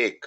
1,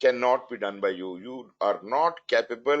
cannot be done by you. You are not capable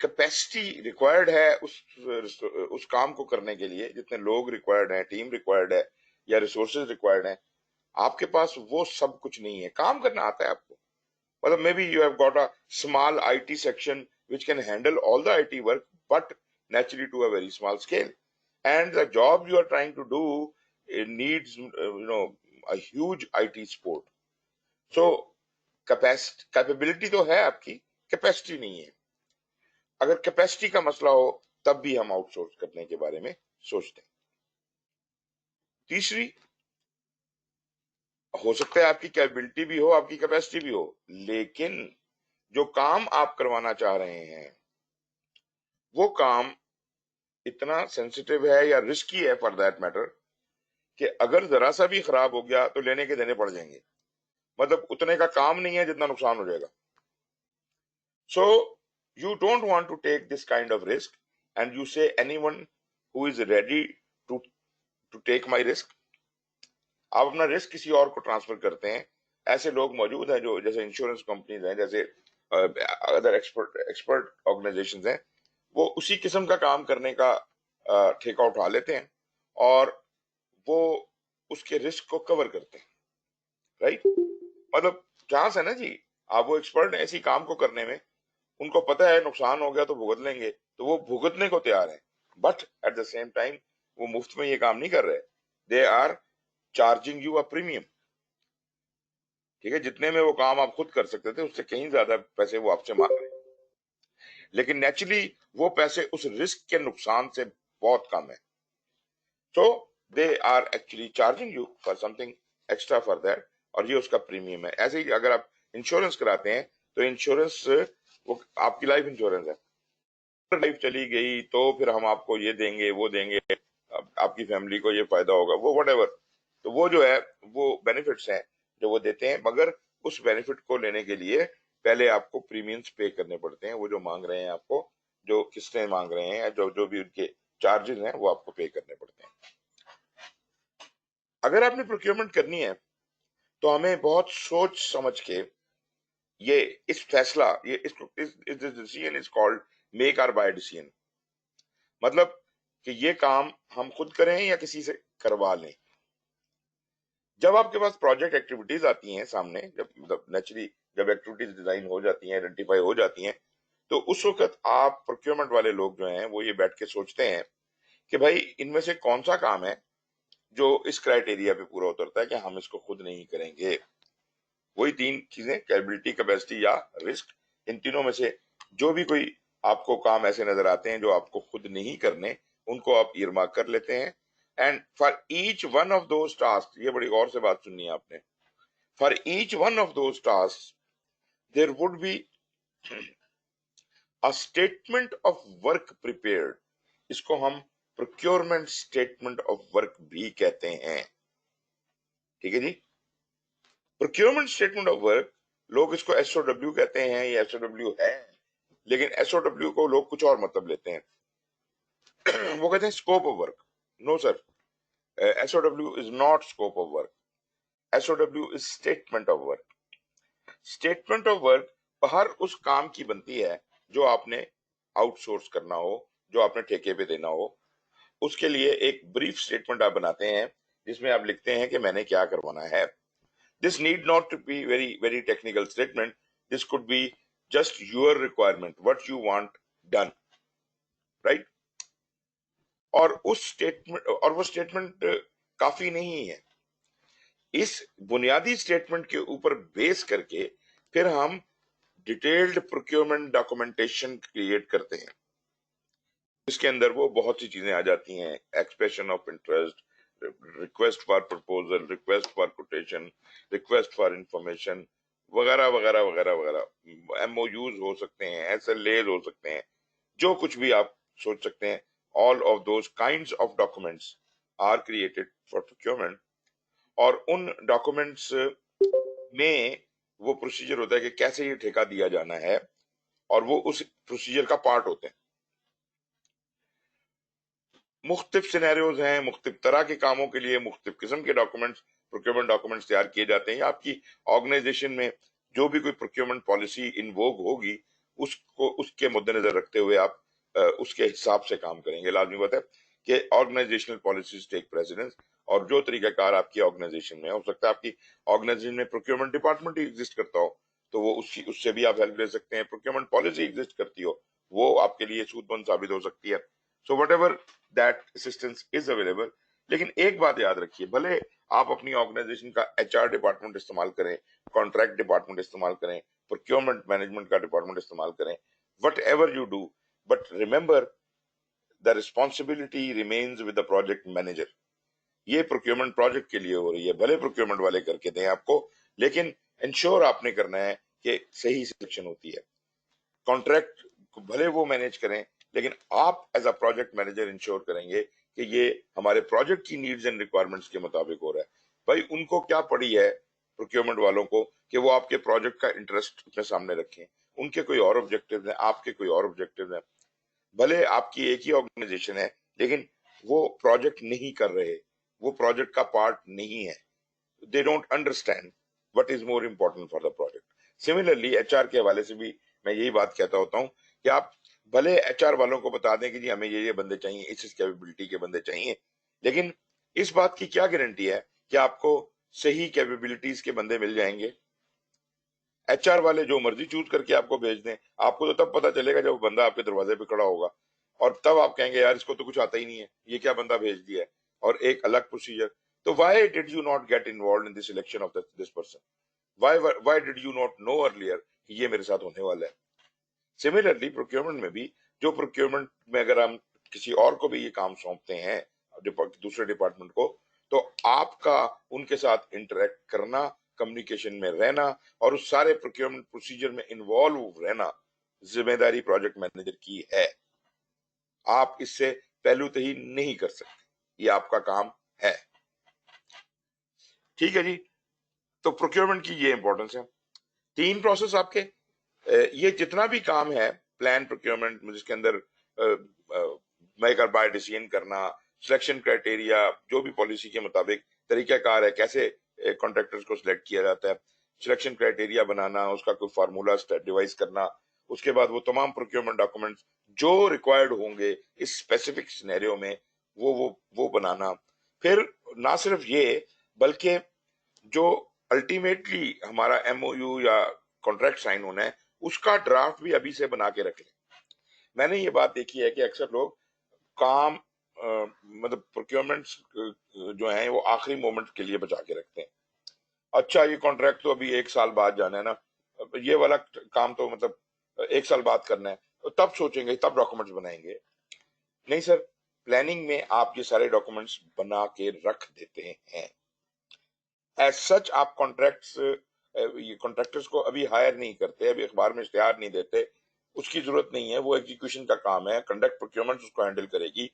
capacity required ہے اس کام کو کرنے کے لیے، جتنے لوگ ریکوائرڈ ہیں، ٹیم ریکوائرڈ ہے یا ریسورسز ریکوائرڈ ہیں، آپ کے پاس وہ سب کچھ نہیں ہے. کام کرنا آتا ہے آپ کو، مطلب maybe you have got a small IT section which can handle all the IT work, but naturally to a very small scale. And the job you are trying to do, it needs, a huge IT support. So, capability تو ہے آپ کی، capacity نہیں ہے. اگر capacity کا مسئلہ ہو تب بھی ہم آؤٹ سورس کرنے کے بارے میں سوچتے ہیں. تیسری، ہو سکتا ہے آپ کی کیپیبلٹی بھی ہو، آپ کی کیپیسٹی بھی ہو، لیکن جو کام آپ کروانا چاہ رہے ہیں وہ کام اتنا سینسیٹیو ہے یا رسکی ہے فار دیٹ میٹر کہ اگر ذرا سا بھی خراب ہو گیا تو لینے کے دینے پڑ جائیں گے. مطلب اتنے کا کام نہیں ہے جتنا نقصان ہو جائے گا. So you don't want to take this kind of risk and you say any one who is ready to take my risk. آپ اپنا رسک کسی اور کو ٹرانسفر کرتے ہیں. ایسے لوگ موجود ہیں جو جیسے انشورنس کمپنیز ہیں، جیسے ادر ایکسپرٹ آرگنائزیشنز ہیں، وہ اسی قسم کا کام کرنے کا ٹھیکہ اٹھا لیتے ہیں اور وہ اس کے رسک کو کور کرتے ہیں. رائٹ؟ مطلب چانس ہے نا جی، آپ وہ ایکسپرٹ ہیں اسی کام کو کرنے میں، ان کو پتہ ہے نقصان ہو گیا تو بھگت لیں گے، تو وہ بھگتنے کو تیار ہیں. But at the same time وہ مفت میں یہ کام نہیں کر رہے. They are charging you a premium. ٹھیک ہے، جتنے میں وہ کام آپ خود کر سکتے تھے اس سے کہیں زیادہ پیسے وہ آپ سے مانگ رہے ہیں. لیکن نیچرلی وہ پیسے اس رسک کے نقصان سے بہت کم ہے. So they are actually charging you for something extra for that, اور یہ اس کا پریمیم ہے. ایسے ہی اگر آپ انشورنس کراتے ہیں تو انشورنس وہ آپ کی لائف انشورنس ہے. لائف چلی گئی تو پھر ہم آپ کو یہ دیں گے وہ دیں گے، آپ کی فیملی کو یہ فائدہ ہوگا، وہ وٹ ایور. تو وہ جو ہے وہ بینیفٹس ہیں جو وہ دیتے ہیں، مگر اس بینیفٹ کو لینے کے لیے پہلے آپ کو پریمیمز پے کرنے پڑتے ہیں. وہ جو مانگ رہے ہیں آپ کو، جو قسطیں مانگ رہے ہیں، جو بھی ان کے چارجز ہیں وہ آپ کو پے کرنے پڑتے ہیں. اگر آپ نے پروکیورمنٹ کرنی ہے تو ہمیں بہت سوچ سمجھ کے یہ اس فیصلہ، یہ decision is called make or buy decision. مطلب کہ یہ کام ہم خود کریں یا کسی سے کروا لیں. جب آپ کے پاس پروجیکٹ ایکٹیویٹیز آتی ہیں سامنے، جب نیچرلی جب ایکٹیویٹیز ڈیزائن ہو جاتی ہیں، آئیڈینٹیفائی ہو جاتی ہیں، تو اس وقت آپ پروکیورمنٹ والے لوگ جو ہیں وہ یہ بیٹھ کے سوچتے ہیں کہ بھائی ان میں سے کون سا کام ہے جو اس کرائٹیریا پہ پورا اترتا ہے کہ ہم اس کو خود نہیں کریں گے. وہی تین چیزیں، کیپیبلٹی، کیپیسٹی یا رسک. ان تینوں میں سے جو بھی کوئی آپ کو کام ایسے نظر آتے ہیں جو آپ کو خود نہیں کرنے، ان کو آپ ایئر مارک کر لیتے ہیں. And for each one of those task, یہ بڑی غور سے بات سننی ہے آپ نے، for each one of those task there would be a statement of work prepared. اس کو ہم procurement statement of work بھی کہتے ہیں. ٹھیک ہے جی. procurement statement of work، لوگ اس کو ایس او ڈبلیو کہتے ہیں یا ایس او ڈبلیو ہے، لیکن ایس او ڈبلیو کو لوگ کچھ اور مطلب لیتے ہیں. وہ کہتے ہیں scope of work. No sir, S O W is not scope of work. S O W is statement of work. Statement of work ہر اس کام کی بنتی ہے جو آپ نے آؤٹ سورس کرنا ہو، جو آپ نے ٹھیکے پہ دینا ہو. اس کے لیے ایک بریف اسٹیٹمنٹ آپ بناتے ہیں جس میں آپ لکھتے ہیں کہ میں نے کیا کروانا ہے. This need not to be very very technical statement. This could be just your requirement, what you want done, right? اور وہ اسٹیٹمنٹ کافی نہیں ہے. اس بنیادی اسٹیٹمنٹ کے اوپر بیس کر کے پھر ہم ڈیٹیلڈ پروکیورمنٹ ڈاکومنٹیشن کریٹ کرتے ہیں. اس کے اندر وہ بہت سی چیزیں آ جاتی ہیں، expression of interest, request for proposal, request for quotation, request for information وغیرہ وغیرہ وغیرہ وغیرہ. ایم او یوز ہو سکتے ہیں، ایس ایل ایز ہو سکتے ہیں، جو کچھ بھی آپ سوچ سکتے ہیں. All of those kinds of documents are created for procurement. اور ان ڈاکومنٹس میں وہ پروسیجر ہوتا ہے کہ کیسے یہ ٹھیکہ دیا جانا ہے، اور وہ اس پروسیجر کا پارٹ ہوتے ہیں. مختلف سینیریوز ہیں، مختلف طرح کے کاموں کے لیے مختلف قسم کے ڈاکومنٹس، پروکیورمنٹ ڈاکومنٹس تیار کیے جاتے ہیں. آپ کی آرگنائزیشن میں جو بھی کوئی پروکیورمنٹ پالیسی ان ووگ ہوگی اس کے مد نظر رکھتے ہوئے آپ اس کے حساب سے کام کریں گے. لازمی بات ہے کہ آرگنائزیشنل پالیسیز ٹیک پریسیڈنس, اور جو طریقہ کار آپ کی آرگنائزیشن میں ہو سکتا ہے, آپ کی آرگنائزیشن میں پروکیورمنٹ ڈپارٹمنٹ ہی ایگزسٹ کرتا ہو تو وہ اس سے بھی آپ ہیلپ لے سکتے ہیں. پروکیورمنٹ پالیسی ایگزسٹ کرتی ہو وہ آپ کے لیے سود مند ثابت ہو سکتی ہے. So what ever that assistance is available. لیکن ایک بات یاد رکھیے, بھلے آپ اپنی آرگنائزیشن کا ایچ آر ڈپارٹمنٹ استعمال کریں, کانٹریکٹ ڈپارٹمنٹ استعمال کریں, پروکیورمنٹ مینجمنٹ کا ڈپارٹمنٹ استعمال کریں, what ever you do, but remember the responsibility remains with the project manager. یہ پروکیورمنٹ پروجیکٹ کے لیے ہو رہی ہے, بھلے پروکیورمنٹ والے کر کے دیں آپ کو, لیکن انشور آپ نے کرنا ہے کہ صحیح سلیکشن ہوتی ہے. کانٹریکٹ بھلے وہ مینیج کریں, لیکن آپ as a project manager ensure کریں گے کہ یہ ہمارے پروجیکٹ کی نیڈز اینڈ ریکوائرمنٹس کے مطابق ہو رہا ہے. بھائی ان کو کیا پڑی ہے پروکیورمنٹ والوں کو کہ وہ آپ کے پروجیکٹ کا انٹرسٹ اپنے سامنے رکھیں, ان کے کوئی اور آبجیکٹیوز ہیں, آپ کے کوئی اور آبجیکٹیوز ہیں. بھلے آپ کی ایک ہی آرگنائزیشن ہے لیکن وہ پروجیکٹ نہیں کر رہے, وہ پروجیکٹ کا پارٹ نہیں ہے. they don't understand what is more important for the project. Similarly HR کے حوالے سے بھی میں یہی بات کہتا ہوتا ہوں کہ آپ بھلے ایچ آر والوں کو بتا دیں کہ جی ہمیں یہ بندے چاہیے, اس کیپیبلٹی کے بندے چاہیے, لیکن اس بات کی کیا گارنٹی ہے کہ آپ کو صحیح کیپیبلٹیز کے بندے مل جائیں گے؟ ایچ آر والے جو مرضی چوز کر کے آپ کو بھیج دیں, آپ کو تو تب پتا چلے گا جب وہ بندہ آپ کے دروازے پہ کھڑا ہوگا, اور تب آپ کہیں گے یار اس کو تو کچھ آتا ہی نہیں ہے, یہ کیا بندہ بھیج دیا ہے, اور ایک الگ پروسیجر. تو why did you not get involved in the selection of this person? Why did you not know earlier کہ یہ میرے ساتھ ہونے والا ہے؟ سملرلی پروکیورمنٹ میں بھی, جو پروکیورمنٹ میں اگر ہم کسی اور کو بھی یہ کام سونپتے ہیں دوسرے ڈپارٹمنٹ کو, تو آپ کا ان کے ساتھ انٹریکٹ کرنا, کمیونیکیشن میں رہنا, اور اس سارے پروکیورمنٹ پروسیجر میں انوالو رہنا ذمہ داری پروجیکٹ مینیجر کی ہے. آپ اس سے پہلو تہی نہیں کر سکتے, یہ آپ کا کام ہے. ٹھیک ہے جی, تو پروکیورمنٹ کی یہ امپورٹنس ہے. 3 پروسیس آپ کے, یہ جتنا بھی کام ہے پلان پروکیورمنٹ جس کے اندر میک اور بائی ڈیسیژن کرنا, سلیکشن کرائٹیریا, جو بھی پالیسی کے مطابق طریقہ کار ہے کیسے کانٹریکٹرز کو سلیکٹ کیا جاتا ہے, سلیکشن کرائٹیریا بنانا, اس کا کوئی فارمولا ڈیوائز کرنا, اس کے بعد وہ تمام پروکیورمنٹ ڈاکومنٹس جو ریکوائرڈ ہوں گے اس اسپیسیفک سینیریو میں وہ بنانا. پھر نہ صرف یہ بلکہ جو الٹیمیٹلی ہمارا ایم او یو یا کانٹریکٹ سائن ہونا ہے اس کا ڈرافٹ بھی ابھی سے بنا کے رکھ لیں. میں نے یہ بات دیکھی ہے کہ اکثر لوگ کام مطلب پروکیورمنٹس جو ہیں وہ آخری مومنٹ کے لیے بچا کے رکھتے ہیں. اچھا یہ کانٹریکٹ تو ابھی 1 سال بعد جانا ہے نا, یہ والا کام تو مطلب 1 سال بعد کرنا ہے, تب سوچیں گے, تب ڈاکومنٹس بنائیں گے. نہیں سر, پلاننگ میں آپ یہ سارے ڈاکومنٹس بنا کے رکھ دیتے ہیں. ایز سچ آپ کانٹریکٹرز کو ابھی ہائر نہیں کرتے, ابھی اخبار میں اشتہار نہیں دیتے, اس کی ضرورت نہیں ہے. وہ ایگزیکیوشن کا کام ہے, کنڈکٹ پروکیورمنٹ اس کو ہینڈل کرے گی,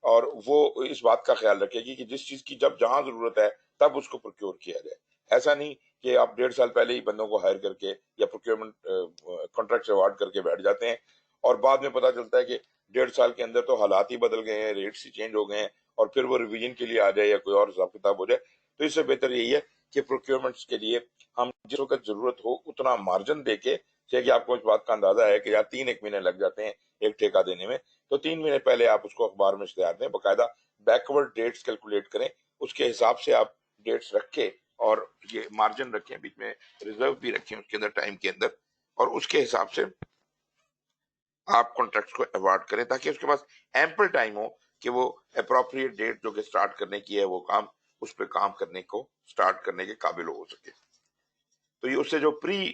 اور وہ اس بات کا خیال رکھے گی کہ جس چیز کی جہاں ضرورت ہے تب اس کو پروکیور کیا جائے. ایسا نہیں کہ آپ 1.5 سال پہلے ہی بندوں کو ہائر کر کے یا پروکیورمنٹ کانٹریکٹ ایوارڈ کر کے بیٹھ جاتے ہیں, اور بعد میں پتا چلتا ہے کہ 1.5 سال کے اندر تو حالات ہی بدل گئے ہیں, ریٹس ہی چینج ہو گئے ہیں, اور پھر وہ ریویژن کے لیے آ جائے یا کوئی اور حساب کتاب ہو جائے. تو اس سے بہتر یہی ہے کہ پروکیورمنٹس کے لیے ہم جس وقت ضرورت ہو اتنا مارجن دے کے, کہ آپ کو اس بات کا اندازہ ہے کہ یار 3 مہینے لگ جاتے ہیں ایک ٹھیکہ دینے میں, تو 3 مہینے پہلے آپ اس کو اخبار میں اشتہار دیں, باقاعدہ بیکورڈ ڈیٹس کیلکولیٹ کریں, اس کے حساب سے آپ ڈیٹس رکھے اور یہ مارجن رکھیں, بیچ میں ریزرو بھی رکھیں اس کے اندر ٹائم کے اندر, اور اس کے حساب سے آپ کانٹریکٹس کو ایوارڈ کریں تاکہ اس کے پاس ایمپل ٹائم ہو کہ وہ اپروپریٹ ڈیٹ جو کہ سٹارٹ کرنے کی ہے وہ کام اس پہ کام کرنے کو سٹارٹ کرنے کے قابل ہو سکے. تو یہ اس سے جو پری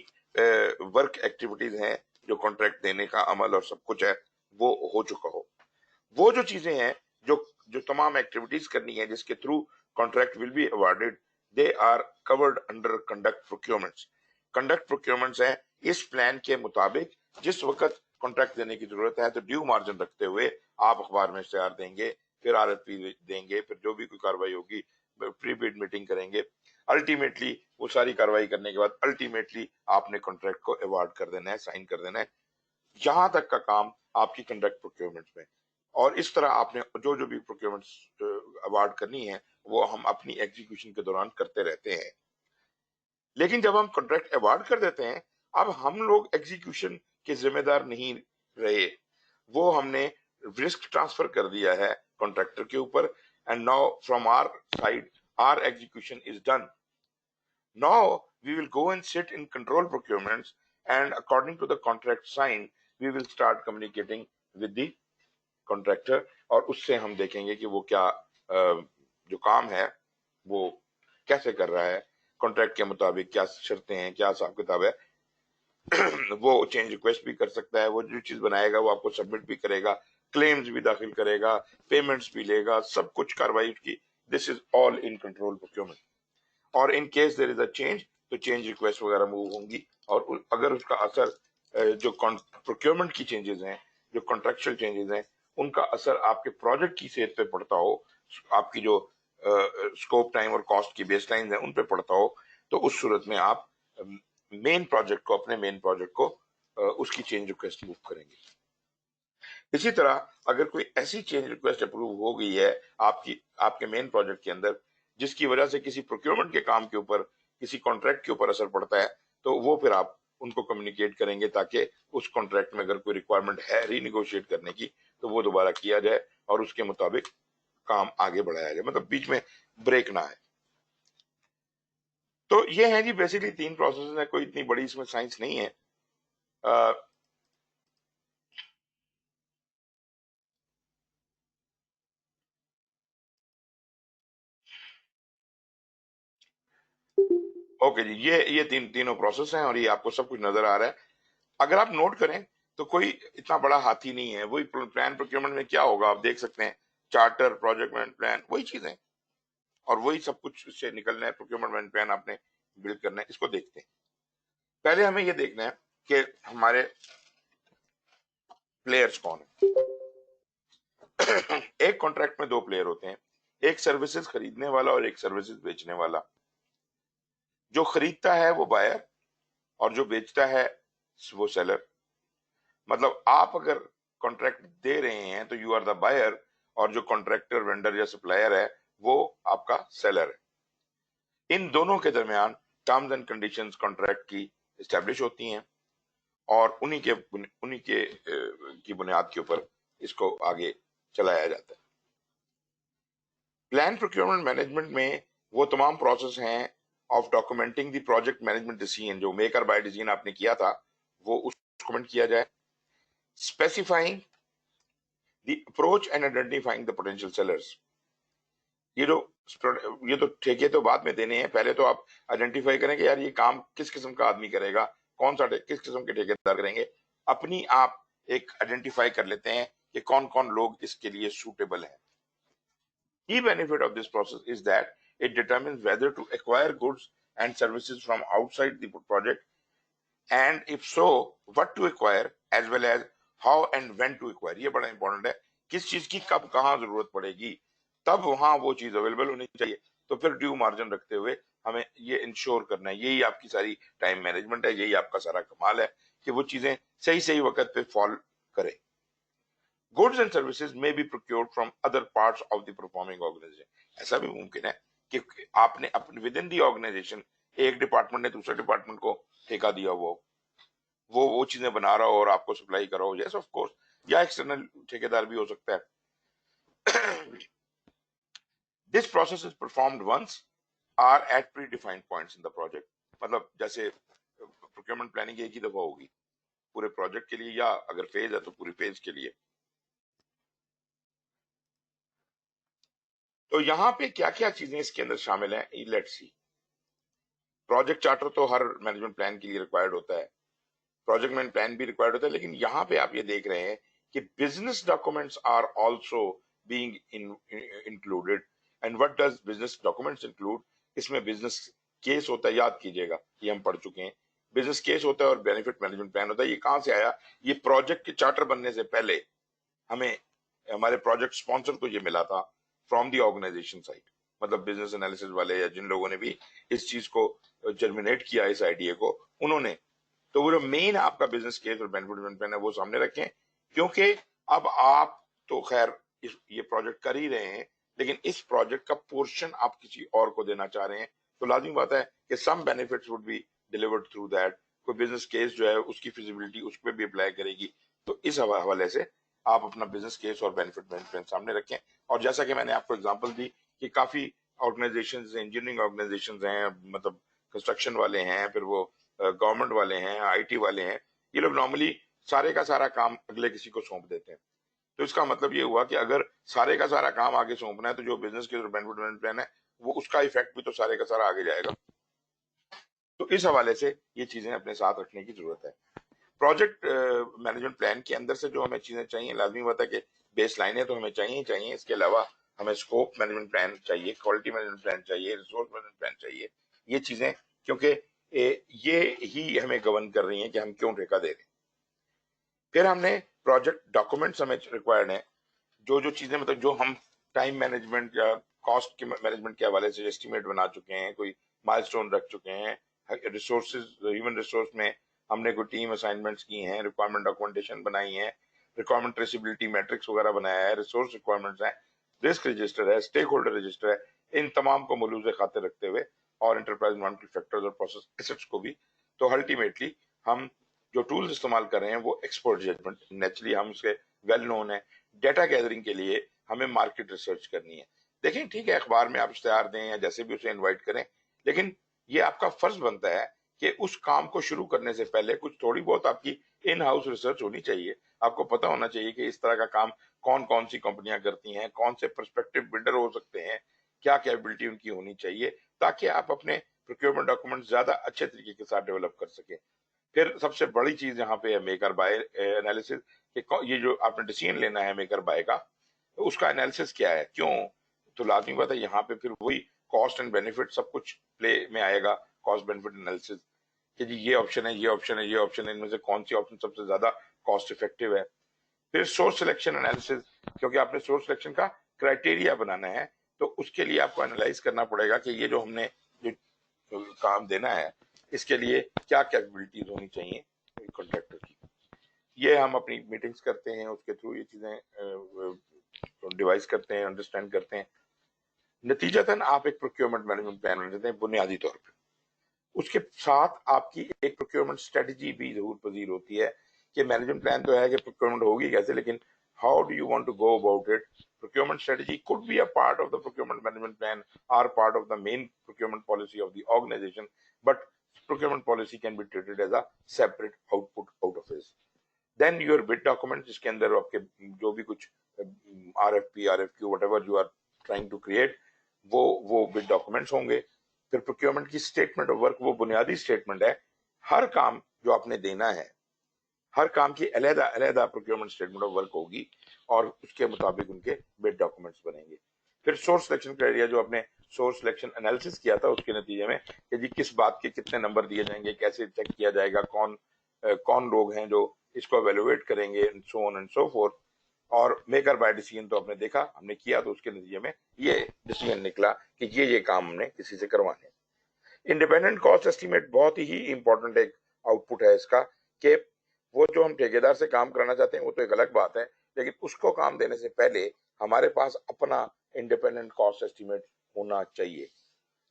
ورک ایکٹیویٹیز ہیں, جو کانٹریکٹ دینے کا عمل اور سب کچھ ہے وہ ہو چکا ہو. وہ جو چیزیں ہیں جو تمام ایکٹیویٹیز کرنی ہے جس کے through contract will be awarded, they are covered under conduct procurements. Conduct procurements ہیں اس پلان کے مطابق جس وقت کانٹریکٹ دینے کی ضرورت ہے تو ڈیو مارجن رکھتے ہوئے آپ اخبار میں اشتہار دیں گے, پھر آر ایف پی دیں گے, پھر جو بھی کوئی کاروائی ہوگی پری بڈ میٹنگ کریں گے. الٹیمیٹلی وہ ساری کاروائی کرنے کے بعد الٹیمیٹلی آپ نے کانٹریکٹ کو ایوارڈ کر دینا ہے, سائن کر دینا ہے. یہاں تک کا کام آپ کی کنڈکٹ پروکیورمنٹ میں, اور اس طرح آپ نے جو بھی پروکیورمنٹ ایوارڈ کرنی ہے وہ ہم اپنی ایگزیکیوشن کے دوران کرتے رہتے ہیں. لیکن جب ہم کنٹریکٹ ایوارڈ کر دیتے ہیں, اب ہم لوگ ایگزیکیوشن کے ذمہ دار نہیں رہے، وہ ہم نے رسک ٹرانسفر کر دیا ہے کانٹریکٹر کے اوپر. And now from our side our execution is done. Now we will go and sit in control procurements, and according to the contract signed, we will start communicating with the contractor, اور اس سے ہم دیکھیں گے کہ وہ کیا جو کام ہے وہ کیسے کر رہا ہے، کانٹریکٹ کے مطابق کیا شرطیں ہیں، کیا حساب کتاب ہے. وہ چینج ریکویسٹ بھی کر سکتا ہے، وہ جو چیز بنائے گا وہ آپ کو سبمٹ بھی کرے گا، کلیمز بھی داخل کرے گا، پیمنٹس بھی لے گا، سب کچھ کاروائی کی. دس از آل ان کنٹرول پروکیورمنٹ. اور in case there is a change تو چینج ریکویسٹ وغیرہ موو ہوں گی، اور اگر اس کا اثر جو پروکیورمنٹ کی چینجز ہیں، جو کانٹریکچل چینجز ہیں، ان کا اثر آپ کے پروجیکٹ کی صحت پہ پڑتا ہو، آپ کی جو اسکوپ ٹائم اور کاسٹ کی بیس لائنز ہیں ان پہ پڑتا ہو، تو اس صورت میں آپ مین پروجیکٹ کو، اپنے مین پروجیکٹ کو اس کی چینج ریکویسٹ موو کریں گے. اسی طرح اگر کوئی ایسی چینج ریکویسٹ اپروو ہو گئی ہے آپ کے مین پروجیکٹ کے اندر، جس کی وجہ سے کسی پروکیورمنٹ کے کام کے اوپر، کسی کانٹریکٹ کے اوپر اثر پڑتا ہے، تو وہ پھر آپ ان کو کمیونیکیٹ کریں گے تاکہ اس کانٹریکٹ میں اگر کوئی ریکوائرمنٹ ہے ری نیگوشیٹ کرنے کی تو وہ دوبارہ کیا جائے اور اس کے مطابق کام آگے بڑھایا جائے، مطلب بیچ میں بریک نہ آئے. تو یہ ہیں جی بیسیکلی 3 پروسیسز ہیں، کوئی اتنی بڑی اس میں سائنس نہیں ہے. اوکے جی، یہ تینوں پروسیس ہیں اور یہ آپ کو سب کچھ نظر آ رہا ہے. اگر آپ نوٹ کریں تو کوئی اتنا بڑا ہاتھی نہیں ہے. وہی پلان پروکیورمنٹ میں کیا ہوگا آپ دیکھ سکتے ہیں، چارٹر، پروجیکٹ مینجمنٹ پلان، وہی چیزیں اور وہی سب کچھ اس سے نکلنا ہے. پروکیورمنٹ مینجمنٹ پلان آپ نے بلڈ کرنا ہے. اس کو دیکھتے ہیں. پہلے ہمیں یہ دیکھنا ہے کہ ہمارے پلیئرز کون ہیں. ایک کانٹریکٹ میں 2 پلیئر ہوتے ہیں، ایک سروسز خریدنے والا اور ایک سروسز بیچنے والا. جو خریدتا ہے وہ بائر اور جو بیچتا ہے وہ سیلر. مطلب آپ اگر کانٹریکٹ دے رہے ہیں تو یو آر دا بائر، اور جو کانٹریکٹر، وینڈر یا سپلائر ہے وہ آپ کا سیلر ہے. ان دونوں کے درمیان ٹرمز اینڈ کنڈیشنز کانٹریکٹ کی اسٹیبلش ہوتی ہیں اور انہی کے کی بنیاد کے اوپر اس کو آگے چلایا جاتا ہے. پلان پروکیورمنٹ مینجمنٹ میں وہ تمام پروسیس ہیں of documenting the project management decision, جو میک اور بائی ڈیسیژن آپ نے کیا تھا وہ اس ڈاکومنٹ کیا جائے. Specifying the approach and identifying the potential sellers. یہ تو ٹھیکے تو بعد میں دینے ہیں، پہلے تو آپ آئیڈینٹیفائی کریں کہ یار یہ کام کس قسم کا آدمی کرے گا، کون سا کس قسم کے ٹھیکیدار کریں گے. اپنی آپ ایک آئیڈینٹیفائی کر لیتے ہیں کہ کون کون لوگ اس کے لیے سوٹیبل ہیں. Key benefit of this process is that it determines whether to acquire goods and services from outside the project, and if so, what to acquire as well as how and when to acquire. یہ بڑا important ہے، کس چیز کی کب کہاں ضرورت پڑے گی، تب وہاں وہ چیز اویلیبل ہونی چاہیے. تو پھر ڈیو مارجن رکھتے ہوئے ہمیں یہ انشور کرنا ہے. یہی آپ کی ساری ٹائم مینجمنٹ ہے، یہی آپ کا سارا کمال ہے کہ وہ چیزیں صحیح وقت پہ فال کرے. Goods and services may be procured from other parts of the performing organization. ایسا بھی ممکن ہے کہ آپ نے اپنے ود ان دی آرگنائزیشن ایک ڈپارٹمنٹ نے دوسرے ڈپارٹمنٹ کو ٹھیکہ دیا وہ چیزیں بنا رہا ہو اور آپ کو سپلائی کرا ہو. یس آف کورس، یا ایکسٹرنل ٹھیکیدار بھی ہو سکتا ہے. This process is performed once or at predefined points in the project. مطلب جیسے پروکیورمنٹ پلاننگ ایک ہی دفعہ ہوگی پورے پروجیکٹ کے لیے، یا اگر فیز ہے تو پوری فیز کے لیے. تو یہاں پہ کیا کیا چیزیں اس کے اندر شامل ہیں، لیٹس سی. پروجیکٹ چارٹر تو ہر مینجمنٹ پلان کے لیے ریکوائرڈ ہوتا ہے، پروجیکٹ مینجمنٹ پلان بھی ریکوائرڈ ہوتا ہے، لیکن یہاں پہ آپ یہ دیکھ رہے ہیں کہ business documents are also being included. And what does business documents include? اس میں بزنس کیس ہوتا ہے، یاد کیجئے گا یہ ہم پڑھ چکے ہیں. بزنس کیس ہوتا ہے اور بینیفٹ مینجمنٹ پلان ہوتا ہے. یہ کہاں سے آیا؟ یہ پروجیکٹ کے چارٹر بننے سے پہلے ہمیں ہمارے پروجیکٹ اسپانسر کو یہ ملا تھا فرام دی آرگنائزیشن سائڈ. مطلب بزنس انالیسس والے یا جن لوگوں نے بھی اس چیز کو جرمینیٹ کیا، اس آئیڈیا کو، انہوں نے تو وہ جو مین آپ کا بزنس کیس اور بینیفٹ پلان ہے وہ سامنے رکھیں. کیونکہ اب آپ تو خیر یہ پروجیکٹ کر ہی رہے ہیں، لیکن اس پروجیکٹ کا پورشن آپ کسی اور کو دینا چاہ رہے ہیں، تو لازمی بات ہے کہ some benefits would be delivered through that. کوئی بزنس کیس جو ہے اس کی فیزیبلٹی اس پہ بھی اپلائی کرے گی. تو اس حوالے سے آپ اپنا بزنس کیس اور بینیفٹ مینجمنٹ سامنے رکھیں. اور جیسا کہ میں نے آپ کو اگزامپل دی کہ کافی آرگنائزیشنز انجینئرنگ آرگنائزیشنز ہیں, مطلب کنسٹرکشن والے ہیں, پھر وہ گورنمنٹ والے ہیں, آئی ٹی والے ہیں, یہ لوگ نارملی سارے کا سارا کام اگلے کسی کو سونپ دیتے ہیں. تو اس کا مطلب یہ ہوا کہ اگر سارے کا سارا کام آگے سونپنا ہے تو جو بزنس کے بینیفٹ مینجمنٹ پلان ہے وہ اس کا ایفیکٹ بھی تو سارے کا سارا آگے جائے گا. تو اس حوالے سے یہ چیزیں اپنے ساتھ رکھنے کی ضرورت ہے. پروجیکٹ مینجمنٹ پلان کے اندر سے جو ہمیں چیزیں چاہیے, لازمی بات ہے کہ بیس لائنیں تو ہمیں چاہیے ہی چاہیے. اس کے علاوہ ہمیں اسکوپ مینجمنٹ پلان چاہیے, کوالٹی مینجمنٹ پلان چاہیے, ریسورس مینجمنٹ پلان چاہیے. یہ چیزیں کیونکہ یہ ہی ہمیں گورن کر رہی ہیں کہ ہم کیوں ٹھیکہ دے رہے ہیں. پھر ہم نے پروجیکٹ ڈاکومنٹس ہمیں ریکوائرڈ ہیں, جو چیزیں مطلب جو ہم ٹائم مینجمنٹ یا کاسٹ کے مینجمنٹ کے حوالے سے اسٹیمیٹ بنا چکے ہیں, کوئی مائل سٹون رکھ چکے ہیں, ریسورسز ہیومن ریسورس میں ہم نے کوئی ٹیم اسائنمنٹس کی ہیں, ریکوائرمنٹ ڈاکومنٹیشن بنائی ہے, ریکوائرمنٹ ٹریسیبلٹی میٹرکس وغیرہ بنایا ہے, ریسورس ریکوائرمنٹس ہیں, رسک رجسٹر ہے, اسٹیک ہولڈر رجسٹر ہے. ان تمام کو ملوث خاطر رکھتے ہوئے اور انٹرپرائز مانیٹری فیکٹرز اور پروسیس ایسٹس کو بھی, تو الٹیمیٹلی ہم جو ٹولز استعمال کر رہے ہیں وہ ایکسپرٹ ججمنٹ, نیچرلی ہم اس کے ویل نون ہیں. ڈیٹا گیدرنگ کے لیے ہمیں مارکیٹ ریسرچ کرنی ہے. دیکھیں ٹھیک ہے, اخبار میں آپ اشتہار دیں یا جیسے بھی اسے انوائٹ کریں, لیکن یہ آپ کا فرض بنتا ہے کہ اس کام کو شروع کرنے سے پہلے کچھ تھوڑی بہت آپ کی ان ہاؤس ریسرچ ہونی چاہیے. آپ کو پتا ہونا چاہیے کہ اس طرح کا کام کون کون سی کمپنیاں کرتی ہیں, کون سے پرسپیکٹو بلڈر ہو سکتے ہیں, کیا کیپبلٹی ان کی ہونی چاہیے, تاکہ آپ اپنے پروکیورمنٹ ڈاکومنٹ زیادہ اچھے طریقے کے ساتھ ڈیولپ کر سکیں. پھر سب سے بڑی چیز یہاں پہ ہے میک اور بائی انالیسس, کہ یہ جو آپ نے ڈیسیژن لینا ہے میک اور بائی کا, اس کا انالیسس کیا ہے, کیوں. تو لازمی بات ہے یہاں پہ پھر وہی کاسٹ اینڈ بینیفٹ سب کچھ پلے میں آئے گا. کاسٹ بینیفٹ انالیسس کہ جی یہ آپشن ہے, یہ آپشن ہے, یہ آپشن ہے, ان میں سے کون سی آپشن سب سے زیادہ کاسٹ افیکٹو ہے. پھر سورس سلیکشن انالیسس, کیونکہ آپ نے سورس سلیکشن کا کرائٹیریا بنانا ہے, تو اس کے لیے آپ کو انالائز کرنا پڑے گا کہ یہ جو ہم نے جو کام دینا ہے اس کے لیے کیا کیپبلٹیز ہونی چاہیے کنٹریکٹر کی. یہ ہم اپنی میٹنگز کرتے ہیں, اس کے تھرو یہ چیزیں ڈیوائز کرتے ہیں, انڈرسٹینڈ کرتے ہیں. نتیجتاً آپ ایک پروکیورمنٹ مینجمنٹ پلان بنا دیتے ہیں بنیادی طور پہ. اس کے ساتھ آپ کی ایک پروکیورمنٹ اسٹریٹجی بھی ضرور پذیر ہوتی ہے کہ مینجمنٹ پلان تو ہے کہ پروکیورمنٹ ہوگی کیسے, لیکن how do you want to go about it. Procurement strategy could be a part of the procurement management plan or part of the main procurement policy of the organization, but procurement policy can be treated as a separate output out of this. Then your bid document, جس کے اندر آپ کے جو بھی کچھ RFP, RFQ, whatever you are trying to create, وہ bid documents ہوں گے. پھر procurement کی statement of work, وہ بنیادی statement ہے. ہر کام جو آپ نے دینا ہے, ہر کام کی علیحدہ علیحدہ پروکیورمنٹ اسٹیٹمنٹ آف ورک ہوگی اور اس کے مطابق ان کے بڈ ڈاکومنٹس بنیں گے. پھر سورس سلیکشن کرائٹیریا, جو آپ نے سورس سلیکشن انالیسس کیا تھا, اس کے نتیجے میں کہ جی کس بات کے کتنے نمبر دیے جائیں گے, کیسے چیک کیا جائے گا, کون لوگ ہیں جو اس کو ایویلویٹ کریں گے, سو آن اینڈ سو فورتھ. اور میک اور بائی ڈیسیژن تو آپ نے دیکھا, ہم نے کیا, تو اس کے نتیجے میں یہ ڈیسیژن نکلا کہ یہ کام ہم نے کسی سے کروانے. انڈیپینڈنٹ کاسٹ ایسٹیمیٹ بہت ہی امپورٹنٹ ایک آؤٹ پٹ ہے اس کا, کہ وہ جو ہم ٹھیکیدار سے کام کرانا چاہتے ہیں وہ تو ایک الگ بات ہے, لیکن اس کو کام دینے سے پہلے ہمارے پاس اپنا انڈیپینڈنٹ کاسٹ ایسٹیمیٹ ہونا چاہیے.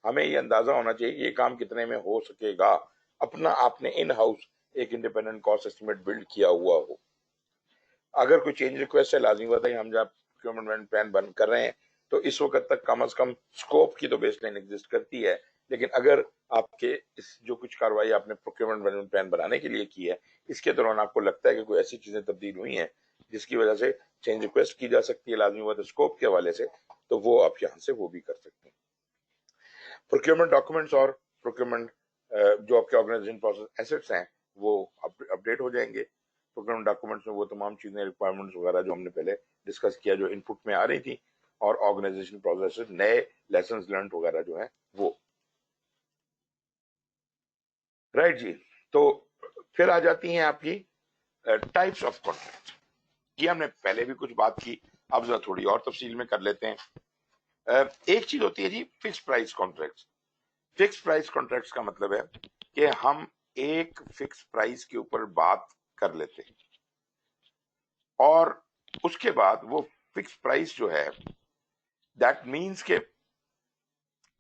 ہمیں یہ اندازہ ہونا چاہیے کہ یہ کام کتنے میں ہو سکے گا. اپنا آپ نے ان ہاؤس ایک انڈیپینڈنٹ کاسٹ ایسٹیمیٹ بلڈ کیا ہوا ہو. اگر کوئی چینج ریکویسٹ ہے, لازمی بات ہے ہم جب پروکیورمنٹ پلان بند کر رہے ہیں تو اس وقت تک کم از کم اسکوپ کی تو بیس لائن ایگزسٹ کرتی ہے, لیکن اگر آپ کے اس جو کچھ کاروائی آپ نے پروکیورمنٹ مینجمنٹ پلان بنانے کے لیے کی ہے, اس کے دوران آپ کو لگتا ہے کہ کوئی ایسی چیزیں تبدیل ہوئی ہیں جس کی وجہ سے چینج ریکویسٹ کی جا سکتی ہے لازمی بات ہے اسکوپ کے حوالے سے, تو وہ آپ یہاں سے وہ بھی کر سکتے ہیں. پروکیورمنٹ ڈاکومنٹس اور پروکیورمنٹ جو آپ کے آرگنائزیشن پروسیس ایسٹس ہیں وہ اپڈیٹ ہو جائیں گے. پروکیورمنٹ ڈاکومنٹس میں وہ تمام چیزیں, ریکوائرمنٹس وغیرہ جو ہم نے پہلے ڈسکس کیا, جو ان پٹ میں آ رہی تھی, اور آرگنائزیشن پروسیس نئے لیسنز لرنڈ وغیرہ جو ہیں وہ رائٹ جی. تو پھر آ جاتی ہیں آپ کی ٹائپس آف کانٹریکٹ. یہ ہم نے پہلے بھی کچھ بات کی, اب ذرا تھوڑی اور تفصیل میں کر لیتے ہیں. ایک چیز ہوتی ہے جی fix price contracts. Fix price contracts کا مطلب ہے کہ ہم ایک فکس پرائز کے اوپر بات کر لیتے ہیں, اور اس کے بعد وہ فکس پرائز جو ہے دیٹ مینس کہ